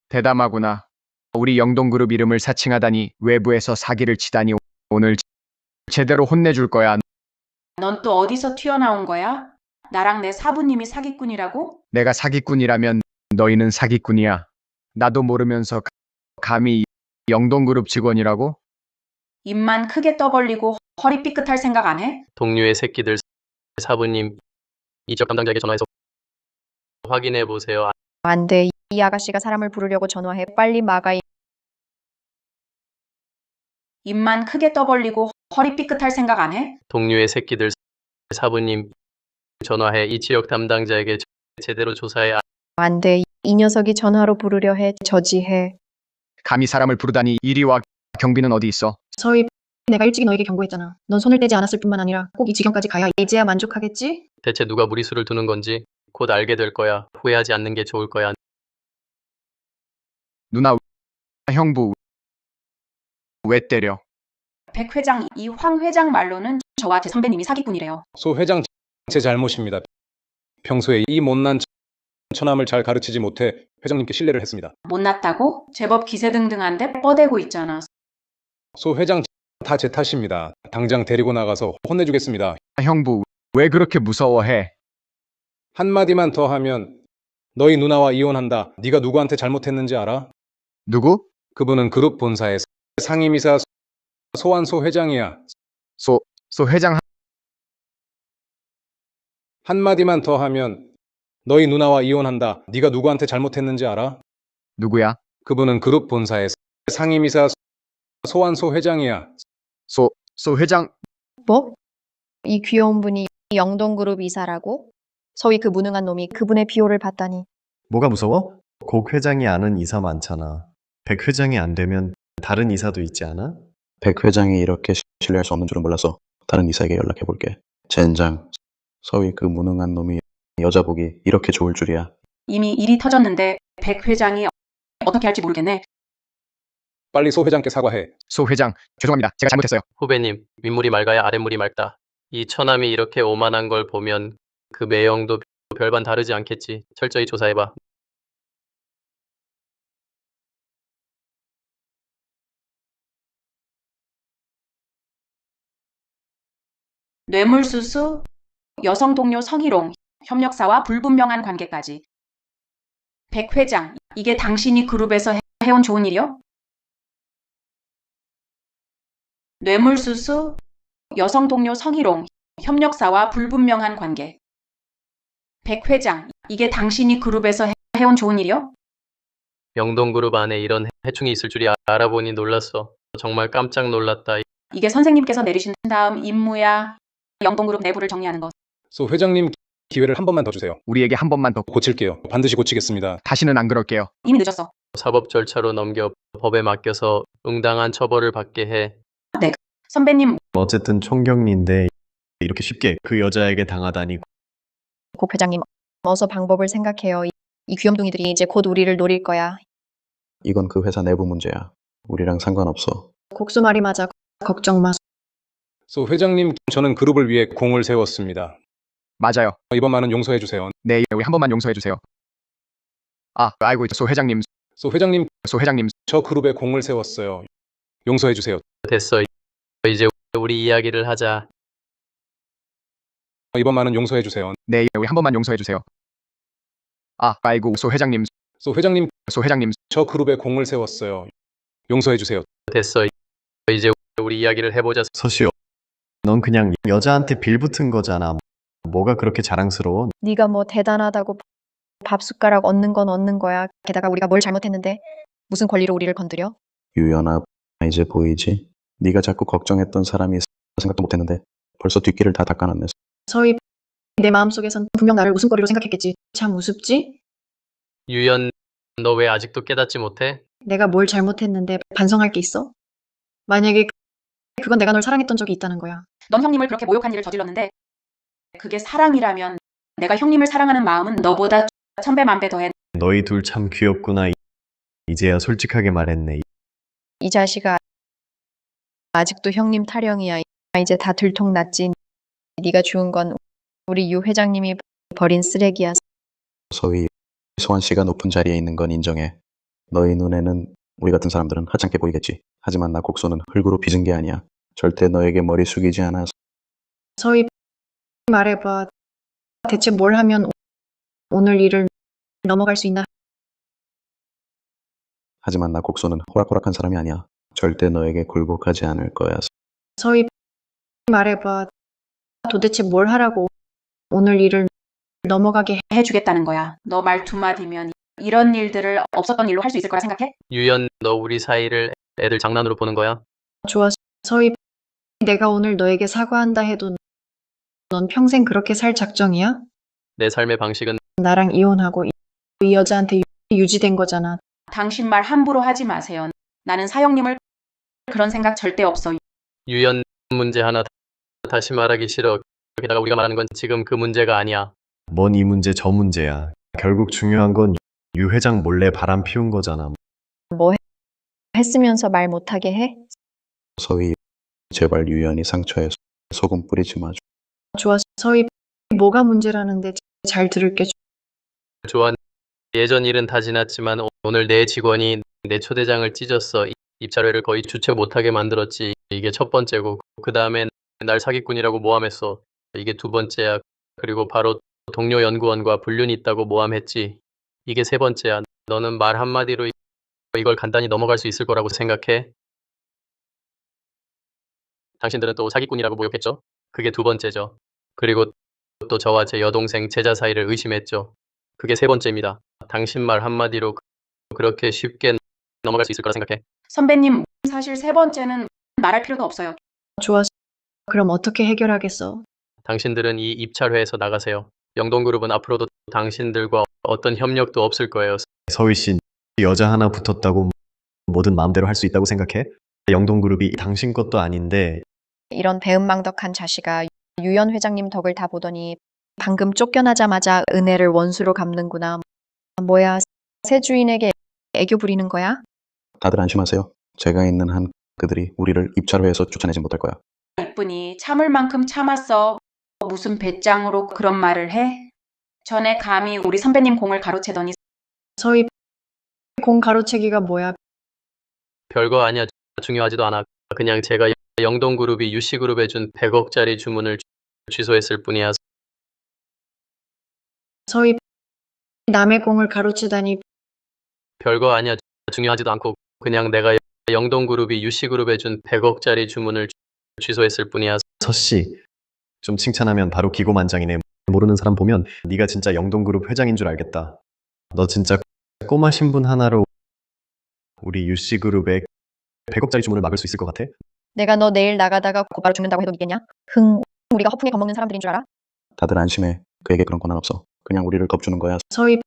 대담하구나. 우리 영동그룹 이름을 사칭하다니 외부에서 사기를 치다니 오늘 제대로 혼내줄 거야. 넌 또 어디서 튀어나온 거야? 나랑 내 사부님이 사기꾼이라고? 내가 사기꾼이라면 너희는 사기꾼이야. 나도 모르면서 감히 영동그룹 직원이라고? 입만 크게 떠벌리고 허리 삐끗할 생각 안 해? 동료의 새끼들 사부님 이적 담당자에게 전화해서 확인해 보세요. 안 돼. 이 아가씨가 사람을 부르려고 전화해. 빨리 막아. 입만 크게 떠벌리고 허리 삐끗할 생각 안 해? 동료의 새끼들. 사부님 전화해. 이 지역 담당자에게 제대로 조사해. 안 돼. 이 녀석이 전화로 부르려 해. 저지해. 감히 사람을 부르다니. 이리 와. 경비는 어디 있어? 서희, 내가 일찍이 너에게 경고했잖아. 넌 손을 떼지 않았을 뿐만 아니라 꼭 이 지경까지 가야 이제야 만족하겠지? 대체 누가 무리수를 두는 건지 곧 알게 될 거야. 후회하지 않는 게 좋을 거야. 누나, 형부 왜 때려? 백 회장, 이 황 회장 말로는 저와 제 선배님이 사기꾼이래요. 소 회장 제 잘못입니다. 평소에 이 못난 처남을 잘 가르치지 못해 회장님께 신뢰를 했습니다. 못났다고? 제법 기세등등한데 뻗대고 있잖아. 소 회장 다 제 탓입니다. 당장 데리고 나가서 혼내주겠습니다. 형부 왜 그렇게 무서워해? 한마디만 더 하면 너희 누나와 이혼한다. 네가 누구한테 잘못했는지 알아? 누구? 그분은 그룹 본사의 상임이사 소환소 회장이야. 소 회장. 한마디만 더 하면 너희 누나와 이혼한다. 네가 누구한테 잘못했는지 알아? 누구야? 그분은 그룹 본사의 상임이사 소환소 회장이야. 소 회장. 뭐? 이 귀여운 분이 영동그룹 이사라고? 서희 그 무능한 놈이 그분의 비호를 받다니. 뭐가 무서워? 곡 회장이 아는 이사 많잖아. 백 회장이 안 되면 다른 이사도 있지 않아? 백 회장이 이렇게 신뢰할 수 없는 줄은 몰라서 다른 이사에게 연락해볼게. 젠장, 서희 그 무능한 놈이 여자 보기 이렇게 좋을 줄이야. 이미 일이 터졌는데 백 회장이 어떻게 할지 모르겠네. 빨리 소 회장께 사과해. 소 회장, 죄송합니다. 제가 잘못했어요. 후배님, 윗물이 맑아야 아랫물이 맑다. 이 처남이 이렇게 오만한 걸 보면 그 매형도 별반 다르지 않겠지. 철저히 조사해봐. 뇌물수수, 여성 동료 성희롱, 협력사와 불분명한 관계까지. 백 회장, 이게 당신이 그룹에서 해온 좋은 일이요? 뇌물수수, 여성 동료 성희롱, 협력사와 불분명한 관계. 백 회장, 이게 당신이 그룹에서 해온 좋은 일이요? 영동그룹 안에 이런 해충이 있을 줄이 알아보니 놀랐어. 정말 깜짝 놀랐다. 이게 선생님께서 내리신 다음 임무야. 영동그룹 내부를 정리하는 것. 소 회장님 기회를 한 번만 더 주세요. 우리에게 한 번만 더. 고칠게요. 반드시 고치겠습니다. 다시는 안 그럴게요. 이미 늦었어. 사법 절차로 넘겨 법에 맡겨서 응당한 처벌을 받게 해. 선배님, 어쨌든 총경리인데 이렇게 쉽게 그 여자에게 당하다니. 곡 회장님, 어서 방법을 생각해요. 이 귀염둥이들이 이제 곧 우리를 노릴 거야. 이건 그 회사 내부 문제야. 우리랑 상관없어. 곡수 말이 맞아. 걱정 마. 소 회장님, 저는 그룹을 위해 공을 세웠습니다. 맞아요. 이번만은 용서해 주세요. 네, 우리 한 번만 용서해 주세요. 아이고, 소 회장님, 소 회장님, 소 회장님. 저 그룹에 공을 세웠어요. 용서해 주세요. 됐어. 이제 우리 이야기를 하자. 이번만은 용서해 주세요. 네, 우리 한 번만 용서해 주세요. 아이고, 소 회장님, 소 회장님, 소 회장님. 저 그룹에 공을 세웠어요. 용서해 주세요. 됐어. 이제 우리 이야기를 해보자. 서시오. 넌 그냥 여자한테 빌붙은 거잖아. 뭐가 그렇게 자랑스러워? 네가 뭐 대단하다고 밥 숟가락 얻는 건 얻는 거야. 게다가 우리가 뭘 잘못했는데 무슨 권리로 우리를 건드려? 유연아, 이제 보이지? 네가 자꾸 걱정했던 사람이 생각도 못했는데 벌써 뒷길을 다 닦아놨네. 서희, 내 마음속에선 분명 나를 웃음거리로 생각했겠지. 참 우습지? 유연, 너 왜 아직도 깨닫지 못해? 내가 뭘 잘못했는데 반성할 게 있어? 만약에 그건 내가 널 사랑했던 적이 있다는 거야. 넌 형님을 그렇게 모욕한 일을 저질렀는데 그게 사랑이라면 내가 형님을 사랑하는 마음은 너보다 천배 만배 더해. 너희 둘 참 귀엽구나. 이제야 솔직하게 말했네. 이 자식아, 아직도 형님 타령이야. 이제 다 들통났지. 네가 주운 건 우리 유 회장님이 버린 쓰레기야. 서희, 소환 씨가 높은 자리에 있는 건 인정해. 너희 눈에는 우리 같은 사람들은 하찮게 보이겠지. 하지만 나 곡소는 흙으로 빚은 게 아니야. 절대 너에게 머리 숙이지 않아. 서희, 말해봐. 대체 뭘 하면 오늘 일을 넘어갈 수 있나? 하지만 나 곡소는 호락호락한 사람이 아니야. 절대 너에게 굴복하지 않을 거야. 서희, 말해봐. 도대체 뭘 하라고 오늘 일을 넘어가게 해주겠다는 거야. 너 말 두 마디면 이런 일들을 없었던 일로 할 수 있을 거라 생각해? 유연, 너 우리 사이를 애들 장난으로 보는 거야? 좋아. 서희, 내가 오늘 너에게 사과한다 해도 넌 평생 그렇게 살 작정이야? 내 삶의 방식은 나랑 이혼하고 이 여자한테 유지된 거잖아. 당신 말 함부로 하지 마세요. 나는 사형님을 그런 생각 절대 없어. 유연 문제 하나 다시 말하기 싫어. 게다가 우리가 말하는 건 지금 그 문제가 아니야. 뭔 이 문제 저 문제야. 결국 중요한 건 유 회장 몰래 바람 피운 거잖아. 뭐 했으면서 말 못하게 해? 서희, 제발 유연이 상처에 소금 뿌리지 마. 좋아. 서희, 뭐가 문제라는데 잘 들을게. 좋아. 예전 일은 다 지났지만 오늘 내 직원이 내 초대장을 찢었어. 입찰회를 거의 주최 못하게 만들었지. 이게 첫 번째고, 그 다음에 날 사기꾼이라고 모함했어. 이게 두 번째야. 그리고 바로 동료 연구원과 불륜이 있다고 모함했지. 이게 세 번째야. 너는 말 한마디로 이걸 간단히 넘어갈 수 있을 거라고 생각해? 당신들은 또 사기꾼이라고 모욕했죠? 그게 두 번째죠. 그리고 또 저와 제 여동생 제자 사이를 의심했죠. 그게 세 번째입니다. 당신 말 한마디로 그렇게 쉽게 넘어갈 수 있을 거라 생각해? 선배님, 사실 세 번째는 말할 필요도 없어요. 좋아. 그럼 어떻게 해결하겠어? 당신들은 이 입찰회에서 나가세요. 영동그룹은 앞으로도 당신들과 어떤 협력도 없을 거예요. 서희 씨, 여자 하나 붙었다고 뭐든 마음대로 할 수 있다고 생각해? 영동그룹이 당신 것도 아닌데 이런 배은망덕한 자식아, 유연 회장님 덕을 다 보더니 방금 쫓겨나자마자 은혜를 원수로 갚는구나. 뭐야, 새 주인에게 애교 부리는 거야? 다들 안심하세요. 제가 있는 한 그들이 우리를 입찰회에서 쫓아내진 못할 거야. 이쁘니 참을 만큼 참았어. 무슨 배짱으로 그런 말을 해? 전에 감히 우리 선배님 공을 가로채더니 서희, 공 가로채기가 뭐야? 별거 아니야. 중요하지도 않아. 그냥 제가 영동그룹이 유씨그룹에 준 100억짜리 주문을 취소했을 뿐이야. 서희, 남의 공을 가로채다니. 별거 아니야. 중요하지도 않고 그냥 내가 영동그룹이 유씨그룹에 준 100억짜리 주문을 취소했을 뿐이야. 서씨, 좀 칭찬하면 바로 기고만장이네. 모르는 사람 보면 네가 진짜 영동그룹 회장인 줄 알겠다. 너 진짜 꼬마 신분 하나로 우리 유씨그룹에 100억짜리 주문을 막을 수 있을 것 같아? 내가 너 내일 나가다가 곧바로 죽는다고 해도 믿겠냐? 흥, 우리가 허풍에 겁먹는 사람들인 줄 알아? 다들 안심해. 그에게 그런 권한 없어. 그냥 우리를 겁주는 거야. 서희,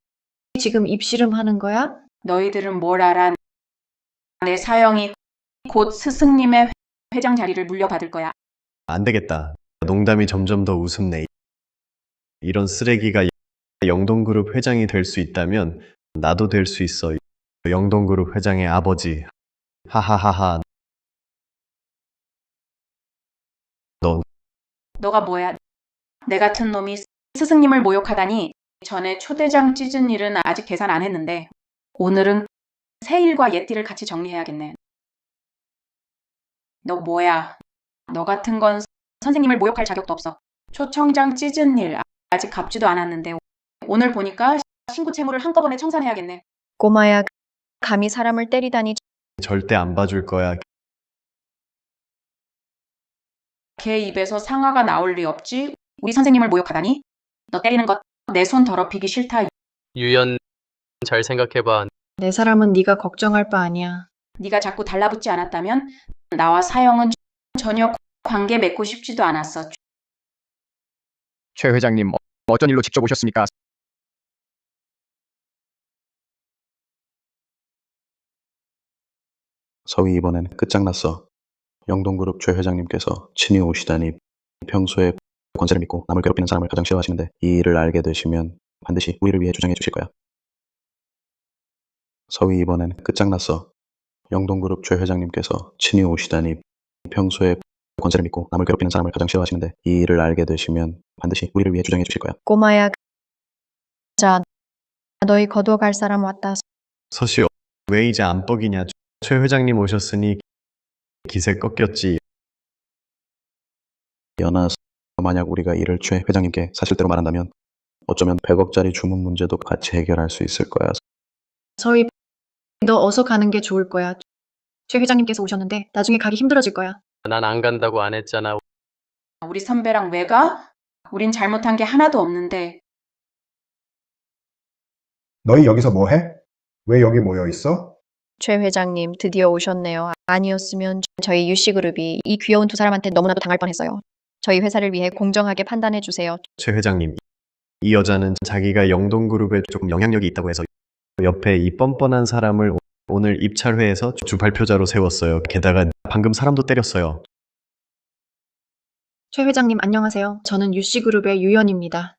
지금 입씨름 하는 거야? 너희들은 뭘 알아? 내 사형이 곧 스승님의 회장 자리를 물려받을 거야. 안 되겠다. 농담이 점점 더 우습네. 이런 쓰레기가 영동그룹 회장이 될 수 있다면 나도 될 수 있어. 영동그룹 회장의 아버지. 하하하하. 너가 뭐야? 내 같은 놈이 스승님을 모욕하다니. 전에 초대장 찢은 일은 아직 계산 안 했는데 오늘은 새 일과 옛 일을 같이 정리해야겠네. 너 뭐야? 너 같은 건 선생님을 모욕할 자격도 없어. 초청장 찢은 일 아직 갚지도 않았는데 오늘 보니까 신고 채무를 한꺼번에 청산해야겠네. 꼬마야, 감히 사람을 때리다니. 절대 안 봐줄 거야. 걔 입에서 상아가 나올 리 없지? 우리 선생님을 모욕하다니? 너 때리는 것 내 손 더럽히기 싫다. 유연, 잘 생각해봐. 내 사람은 네가 걱정할 바 아니야. 네가 자꾸 달라붙지 않았다면 나와 사형은 전혀 관계 맺고 싶지도 않았어. 최 회장님, 어쩐 일로 직접 오셨습니까? 서희, 이번엔 끝장났어. 영동그룹 최 회장님께서 친히 오시다니. 평소에 권세를 믿고 남을 괴롭히는 사람을 가장 싫어하시는데 이 일을 알게 되시면 반드시 우리를 위해 주장해 주실 거야. 서희, 이번엔 끝장났어. 영동그룹 최 회장님께서 친히 오시다니. 평소에 권세를 믿고 남을 괴롭히는 사람을 가장 싫어하시는데 이 일을 알게 되시면 반드시 우리를 위해 주장해 주실 거야. 꼬마야, 자, 너희 거둬갈 사람 왔다. 서씨, 왜 이제 안 뻑이냐? 최 회장님 오셨으니 기세 꺾였지. 연아, 만약 우리가 이를 최 회장님께 사실대로 말한다면 어쩌면 100억짜리 주문 문제도 같이 해결할 수 있을 거야. 서희, 너 어서 가는 게 좋을 거야. 최 회장님께서 오셨는데 나중에 가기 힘들어질 거야. 난 안 간다고 안 했잖아. 우리 선배랑 왜 가? 우린 잘못한 게 하나도 없는데 너희 여기서 뭐 해? 왜 여기 모여 있어? 최 회장님, 드디어 오셨네요. 아니었으면 저희 유씨그룹이 이 귀여운 두 사람한테 너무나도 당할 뻔했어요. 저희 회사를 위해 공정하게 판단해 주세요. 최 회장님, 이 여자는 자기가 영동그룹에 조금 영향력이 있다고 해서 옆에 이 뻔뻔한 사람을 오늘 입찰회에서 주 발표자로 세웠어요. 게다가 방금 사람도 때렸어요. 최 회장님, 안녕하세요. 저는 유씨그룹의 유연입니다.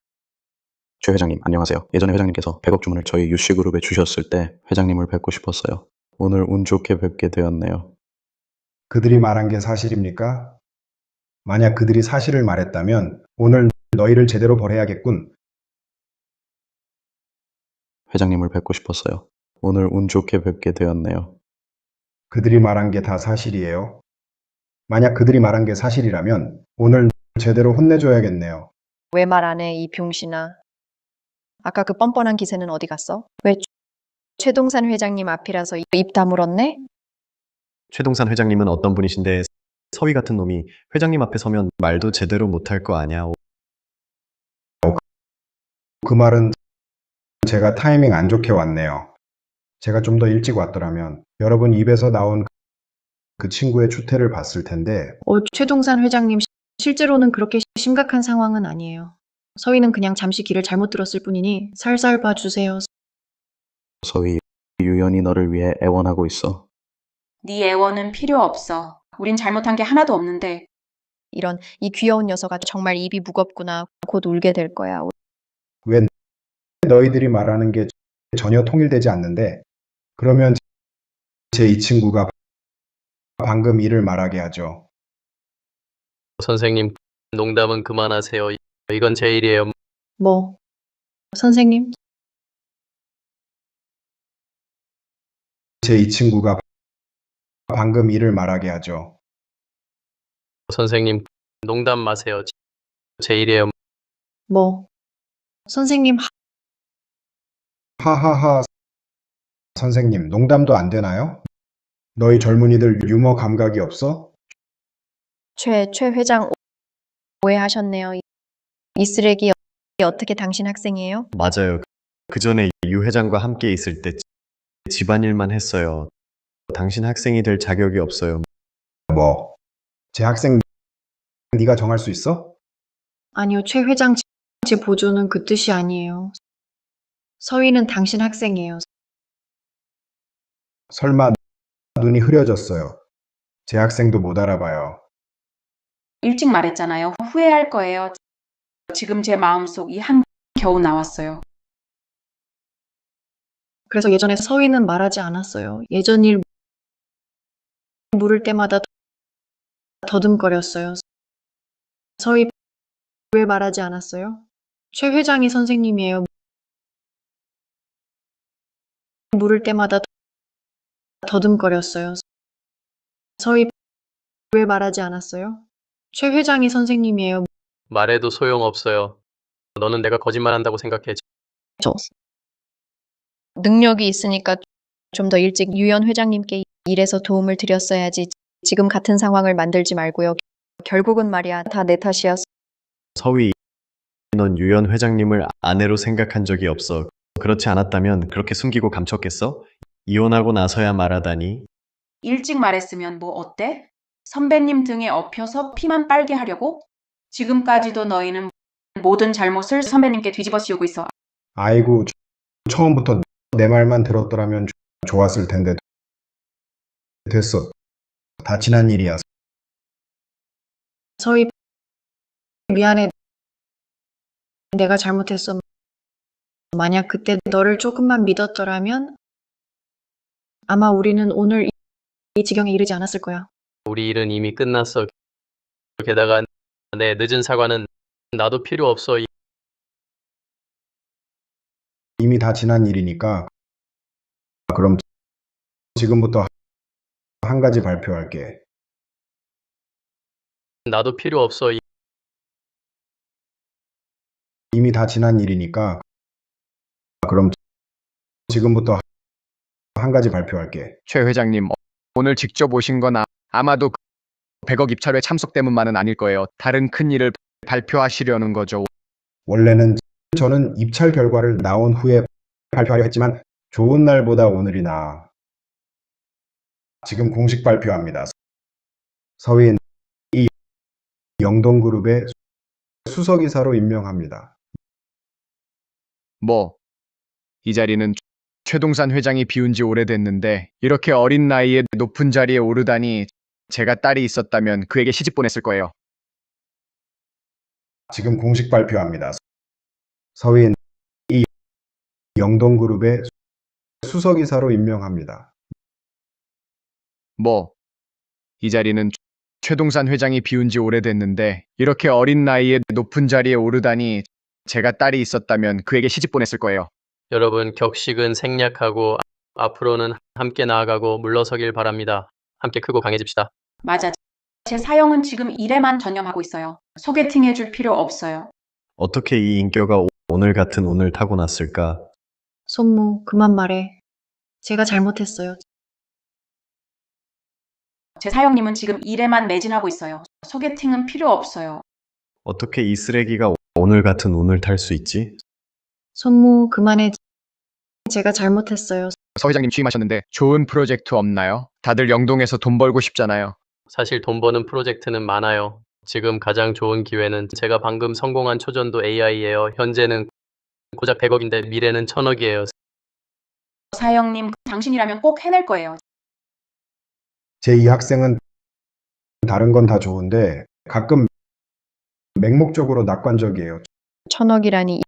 최 회장님, 안녕하세요. 예전에 회장님께서 100억 주문을 저희 유씨그룹에 주셨을 때 회장님을 뵙고 싶었어요. 오늘 운 좋게 뵙게 되었네요. 그들이 말한 게 사실입니까? 만약 그들이 사실을 말했다면 오늘 너희를 제대로 벌해야겠군. 회장님을 뵙고 싶었어요. 오늘 운 좋게 뵙게 되었네요. 그들이 말한 게 다 사실이에요. 만약 그들이 말한 게 사실이라면 오늘 제대로 혼내줘야겠네요. 왜 말 안 해, 이 병신아? 아까 그 뻔뻔한 기세는 어디 갔어? 왜 최동산 회장님 앞이라서 입 다물었네? 최동산 회장님은 어떤 분이신데 서희 같은 놈이 회장님 앞에 서면 말도 제대로 못할 거 아냐. 그 말은 제가 타이밍 안 좋게 왔네요. 제가 좀 더 일찍 왔더라면 여러분 입에서 나온 그 친구의 추태를 봤을 텐데 최동산 회장님, 실제로는 그렇게 심각한 상황은 아니에요. 서희는 그냥 잠시 길을 잘못 들었을 뿐이니 살살 봐주세요. 서희, 유연이 너를 위해 애원하고 있어. 네 애원은 필요 없어. 우린 잘못한 게 하나도 없는데. 이런 이 귀여운 녀석아, 정말 입이 무겁구나. 곧 울게 될 거야. 왜 너희들이 말하는 게 전혀 통일되지 않는데 그러면 제 이 친구가 방금 일을 말하게 하죠. 선생님, 농담은 그만하세요. 이건 제 일이에요. 뭐, 선생님? 제 이 친구가 방금 일을 말하게 하죠. 선생님, 농담 마세요. 제 일이에요. 뭐, 선생님, 하하하. 선생님, 농담도 안 되나요? 너희 젊은이들 유머 감각이 없어? 최 회장 오해하셨네요. 이 쓰레기 어떻게 당신 학생이에요? 맞아요. 그 전에 유 회장과 함께 있을 때 집안일만 했어요. 당신 학생이 될 자격이 없어요. 뭐, 제 학생 네가 정할 수 있어? 아니요, 최 회장 제 보조는 그 뜻이 아니에요. 서희는 당신 학생이에요. 설마 눈이 흐려졌어요. 제 학생도 못 알아봐요. 일찍 말했잖아요. 후회할 거예요. 지금 제 마음속 이 한 겨우 나왔어요. 그래서 예전에 서희는 말하지 않았어요. 예전 일 물을 때마다 더듬거렸어요. 서희 왜 말하지 않았어요? 최 회장이 선생님이에요. 물을 때마다 더듬거렸어요. 서희 왜 말하지 않았어요? 최 회장이 선생님이에요. 말해도 소용없어요. 너는 내가 거짓말한다고 생각해. 능력이 있으니까 좀 더 일찍 유연 회장님께 일해서 도움을 드렸어야지. 지금 같은 상황을 만들지 말고요. 결국은 말이야, 다 내 탓이야. 서희, 넌 유연 회장님을 아내로 생각한 적이 없어. 그렇지 않았다면 그렇게 숨기고 감췄겠어? 이혼하고 나서야 말하다니. 일찍 말했으면 뭐 어때? 선배님 등에 업혀서 피만 빨게 하려고? 지금까지도 너희는 모든 잘못을 선배님께 뒤집어 씌우고 있어. 아이고, 처음부터 내 말만 들었더라면 좋았을 텐데. 됐어. 다 지난 일이야. 서희 미안해. 내가 잘못했어. 만약 그때 너를 조금만 믿었더라면 아마 우리는 오늘 이 지경에 이르지 않았을 거야. 우리 일은 이미 끝났어. 게다가 내 늦은 사과는 나도 필요 없어. 이미 다 지난 일이니까. 그럼 지금부터 한 가지 발표할게. 나도 필요 없어. 이미 다 지난 일이니까. 그럼 지금부터 한 가지 발표할게. 최 회장님, 오늘 직접 오신 건 아마도 100억 입찰회 참석 때문만은 아닐 거예요. 다른 큰 일을 발표하시려는 거죠. 원래는 저는 입찰 결과를 나온 후에 발표하려 했지만 좋은 날보다 오늘이 나아. 지금 공식 발표합니다. 서인 영동그룹의 수석이사로 임명합니다. 뭐, 이 자리는 최동산 회장이 비운 지 오래됐는데 이렇게 어린 나이에 높은 자리에 오르다니 제가 딸이 있었다면 그에게 시집 보냈을 거예요. 지금 공식 발표합니다. 서인 영동그룹의 수석이사로 임명합니다. 뭐, 이 자리는 최동산 회장이 비운 지 오래됐는데 이렇게 어린 나이에 높은 자리에 오르다니 제가 딸이 있었다면 그에게 시집 보냈을 거예요. 여러분 격식은 생략하고 앞으로는 함께 나아가고 물러서길 바랍니다. 함께 크고 강해집시다. 맞아. 제 사형은 지금 일에만 전념하고 있어요. 소개팅 해줄 필요 없어요. 어떻게 이 인격아 오늘 같은 운을 타고났을까? 손무, 그만 말해. 제가 잘못했어요. 제 사형님은 지금 일에만 매진하고 있어요. 소개팅은 필요 없어요. 어떻게 이 쓰레기가 오늘 같은 운을 탈 수 있지? 손무, 그만해. 제가 잘못했어요. 서 회장님 취임하셨는데 좋은 프로젝트 없나요? 다들 영동에서 돈 벌고 싶잖아요. 사실 돈 버는 프로젝트는 많아요. 지금 가장 좋은 기회는 제가 방금 성공한 초전도 AI예요. 현재는 고작 100억인데 미래는 1000억이에요. 사형님, 당신이라면 꼭 해낼 거예요. 제 이 학생은 다른 건 다 좋은데 가끔 맹목적으로 낙관적이에요. 1000억이라니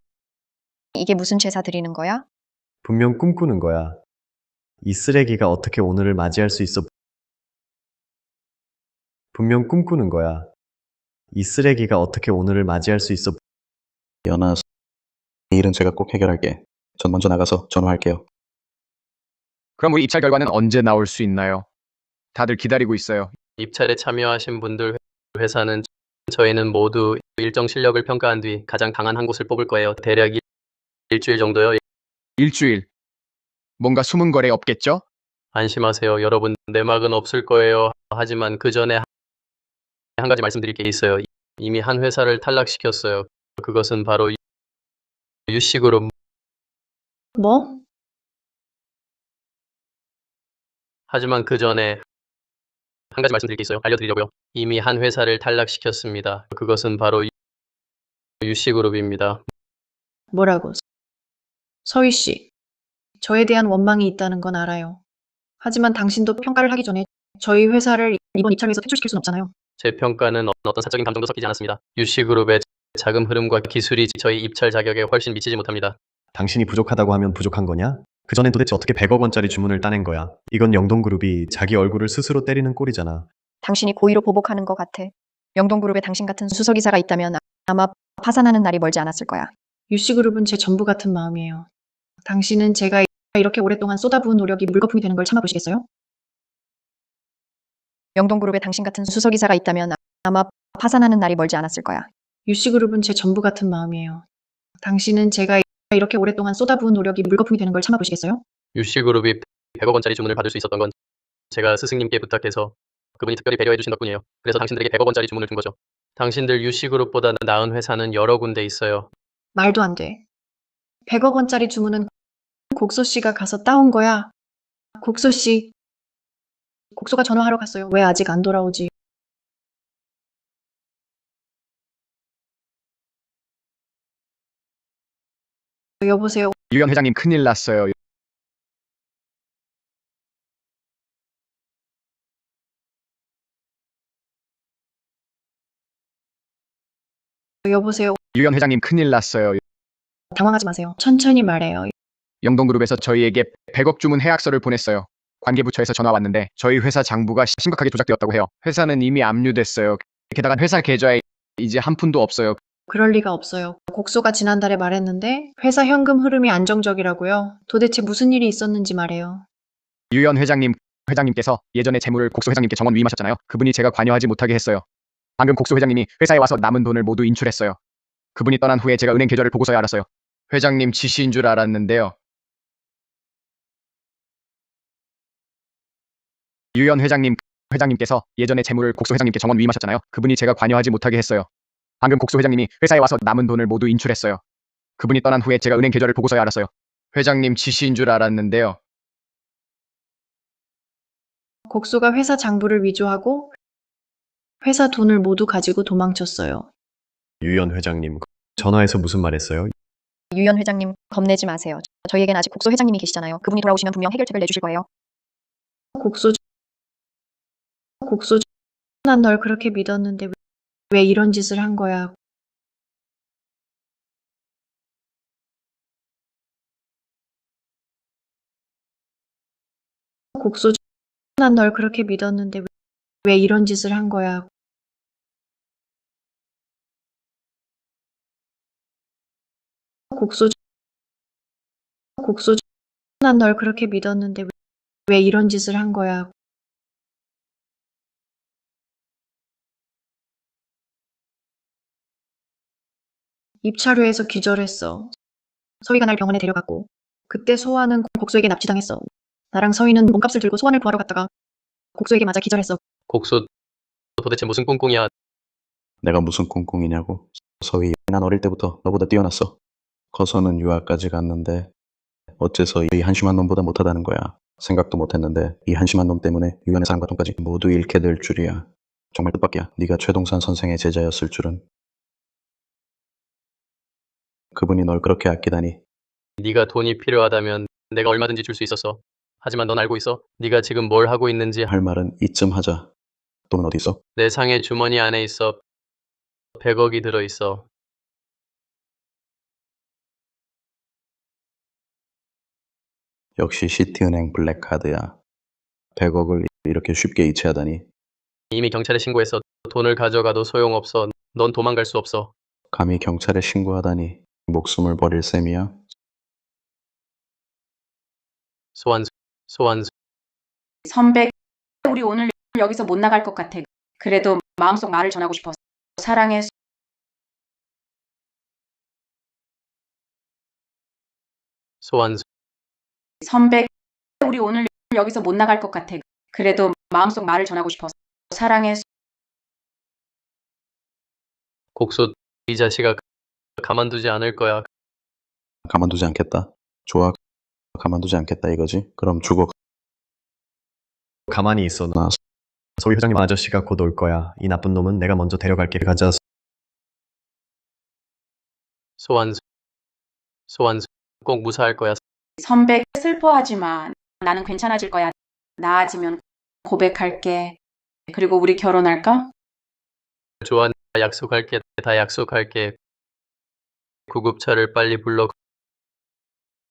이게 무슨 제사 드리는 거야? 분명 꿈꾸는 거야. 이 쓰레기가 어떻게 오늘을 맞이할 수 있어? 분명 꿈꾸는 거야. 이 쓰레기가 어떻게 오늘을 맞이할 수 있어? 연아, 이 일은 제가 꼭 해결할게. 전 먼저 나가서 전화할게요. 그럼 우리 입찰 결과는 언제 나올 수 있나요? 다들 기다리고 있어요. 입찰에 참여하신 분들 회사는 저희는 모두 일정 실력을 평가한 뒤 가장 강한 한 곳을 뽑을 거예요. 대략 일주일 정도요. 일주일. 뭔가 숨은 거래 없겠죠? 안심하세요. 여러분 내막은 없을 거예요. 하지만 그 전에 한 가지 말씀드릴 게 있어요. 이미 한 회사를 탈락시켰어요. 그것은 바로 유씨그룹. 뭐? 하지만 그 전에 한 가지 말씀드릴 게 있어요. 알려드리려고요. 이미 한 회사를 탈락시켰습니다. 그것은 바로 유씨그룹입니다. 뭐라고? 서희 씨, 저에 대한 원망이 있다는 건 알아요. 하지만 당신도 평가를 하기 전에 저희 회사를 이번 입찰에서 퇴출시킬 순 없잖아요. 제 평가는 어떤 사적인 감정도 섞이지 않았습니다. 유씨그룹의 자금 흐름과 기술이 저희 입찰 자격에 훨씬 미치지 못합니다. 당신이 부족하다고 하면 부족한 거냐? 그전엔 도대체 어떻게 100억 원짜리 주문을 따낸 거야? 이건 영동그룹이 자기 얼굴을 스스로 때리는 꼴이잖아. 당신이 고의로 보복하는 것 같아. 영동그룹에 당신 같은 수석이사가 있다면 아마 파산하는 날이 멀지 않았을 거야. 유씨그룹은 제 전부 같은 마음이에요. 당신은 제가 이렇게 오랫동안 쏟아부은 노력이 물거품이 되는 걸 참아보시겠어요? 영동그룹에 당신 같은 수석이사가 있다면 아마 파산하는 날이 멀지 않았을 거야. 유씨그룹은 제 전부 같은 마음이에요. 당신은 제가 이렇게 오랫동안 쏟아부은 노력이 물거품이 되는 걸 참아보시겠어요? 유씨그룹이 100억 원짜리 주문을 받을 수 있었던 건 제가 스승님께 부탁해서 그분이 특별히 배려해 주신 덕분이에요. 그래서 당신들에게 100억 원짜리 주문을 준 거죠. 당신들 유씨그룹보다 나은 회사는 여러 군데 있어요. 말도 안 돼. 100억 원짜리 주문은 곡소 씨가 가서 따온 거야. 곡소 씨. 곡소가 전화하러 갔어요. 왜 아직 안 돌아오지? 여보세요. 유현 회장님 큰일 났어요. 여보세요. 유현 회장님 큰일 났어요. 당황하지 마세요. 천천히 말해요. 영동그룹에서 저희에게 100억 주문 해약서를 보냈어요. 관계부처에서 전화 왔는데 저희 회사 장부가 심각하게 조작되었다고 해요. 회사는 이미 압류됐어요. 게다가 회사 계좌에 이제 한 푼도 없어요. 그럴 리가 없어요. 곡소가 지난달에 말했는데 회사 현금 흐름이 안정적이라고요. 도대체 무슨 일이 있었는지 말해요. 유현 회장님께서 예전에 재물을 곡소 회장님께 정원 위임하셨잖아요. 그분이 제가 관여하지 못하게 했어요. 방금 곡소 회장님이 회사에 와서 남은 돈을 모두 인출했어요. 그분이 떠난 후에 제가 은행 계좌를 보고서야 알았어요. 회장님 지시인 줄 알았는데요. 유현 회장님께서 예전에 재물을 곡소 회장님께 정원 위임하셨잖아요. 그분이 제가 관여하지 못하게 했어요. 방금 곡소 회장님이 회사에 와서 남은 돈을 모두 인출했어요. 그분이 떠난 후에 제가 은행 계좌를 보고서야 알았어요. 회장님 지시인 줄 알았는데요. 곡수가 회사 장부를 위조하고 회사 돈을 모두 가지고 도망쳤어요. 유연 회장님, 전화해서 무슨 말 했어요? 유연 회장님, 겁내지 마세요. 저희에겐 아직 곡수 회장님이 계시잖아요. 그분이 돌아오시면 분명 해결책을 내주실 거예요. 곡수, 난 널 그렇게 믿었는데 왜 이런 짓을 한 거야? 곡수, 난 널 그렇게 믿었는데 왜 이런 짓을 한 거야? 곡수, 난 널 그렇게 믿었는데 왜 이런 짓을 한 거야? 입차료에서 기절했어. 서희가 날 병원에 데려갔고 그때 소아는 곡수에게 납치당했어. 나랑 서희는 몸값을 들고 소아를 구하러 갔다가 곡수에게 맞아 기절했어. 곡수, 도대체 무슨 꿍꿍이야? 내가 무슨 꿍꿍이냐고. 서희, 난 어릴 때부터 너보다 뛰어났어. 커서는 유학까지 갔는데 어째서 이 한심한 놈보다 못하다는 거야. 생각도 못했는데 이 한심한 놈 때문에 유연의 사랑과 돈까지 모두 잃게 될 줄이야. 정말 뜻밖이야. 네가 최동산 선생의 제자였을 줄은. 그분이 널 그렇게 아끼다니. 네가 돈이 필요하다면 내가 얼마든지 줄 수 있었어. 하지만 넌 알고 있어? 네가 지금 뭘 하고 있는지. 할 말은 이쯤 하자. 돈은 어디 있어? 내 상의 주머니 안에 있어. 100억이 들어있어. 역시 시티은행 블랙카드야. 100억을 이렇게 쉽게 이체하다니. 이미 경찰에 신고했어. 돈을 가져가도 소용없어. 넌 도망갈 수 없어. 감히 경찰에 신고하다니. 목숨을 버릴 셈이야? 소환수. 선배, 우리 오늘 여기서 못 나갈 것 같아. 그래도 마음속 말을 전하고 싶어. 사랑해. 소환수. 선배, 우리 오늘 여기서 못 나갈 것 같아. 그래도 마음속 말을 전하고 싶어. 사랑해. 곡수, 이 자식아 가만두지 않을 거야. 가만두지 않겠다. 좋아. 가만두지 않겠다 이거지? 그럼 죽어. 가만히 있어. 나 서희 회장님 아저씨가 곧 올 거야. 이 나쁜 놈은 내가 먼저 데려갈게. 가자. 소환수. 꼭 무사할 거야. 선배, 슬퍼하지 마. 나는 괜찮아질 거야. 나아지면 고백할게. 그리고 우리 결혼할까? 좋아, 약속할게. 다 약속할게. 구급차를 빨리 불러.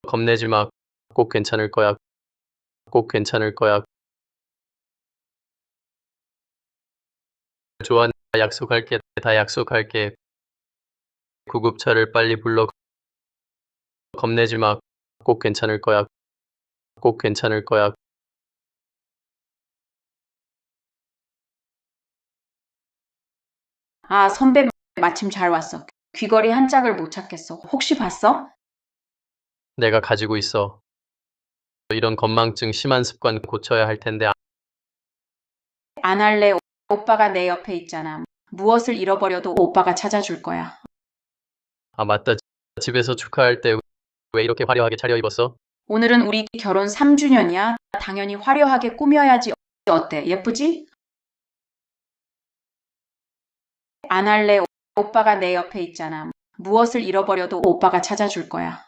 겁내지 마. 꼭 괜찮을 거야. 꼭 괜찮을 거야. 좋아, 약속할게. 다 약속할게. 구급차를 빨리 불러. 겁내지 마. 꼭 괜찮을 거야. 꼭 괜찮을 거야. 아, 선배 마침 잘 왔어. 귀걸이 한 짝을 못 찾겠어. 혹시 봤어? 내가 가지고 있어. 이런 건망증 심한 습관 고쳐야 할 텐데. 안 할래. 오빠가 내 옆에 있잖아. 무엇을 잃어버려도 오빠가 찾아줄 거야. 아, 맞다. 집에서 축하할 때 왜 이렇게 화려하게 차려입었어? 오늘은 우리 결혼 3주년이야. 당연히 화려하게 꾸며야지. 어때? 예쁘지? 안 할래. 오빠가 내 옆에 있잖아. 무엇을 잃어버려도 오빠가 찾아줄 거야.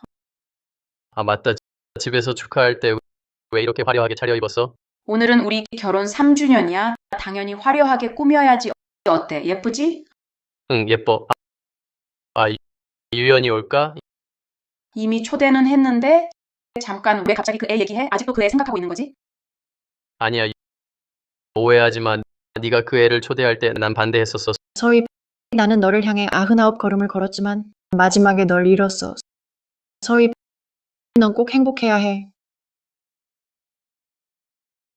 아, 맞다. 집에서 축하할 때 왜 이렇게 화려하게 차려입었어? 오늘은 우리 결혼 3주년이야. 당연히 화려하게 꾸며야지. 어때? 예쁘지? 응, 예뻐. 유연이 올까? 이미 초대는 했는데 잠깐 왜 갑자기 그 애 얘기해? 아직도 그 애 생각하고 있는 거지? 아니야. 오해하지 마. 네가 그 애를 초대할 때 난 반대했었어. 서희, 나는 너를 향해 99걸음을 걸었지만 마지막에 널 잃었어. 서희, 넌 꼭 행복해야 해.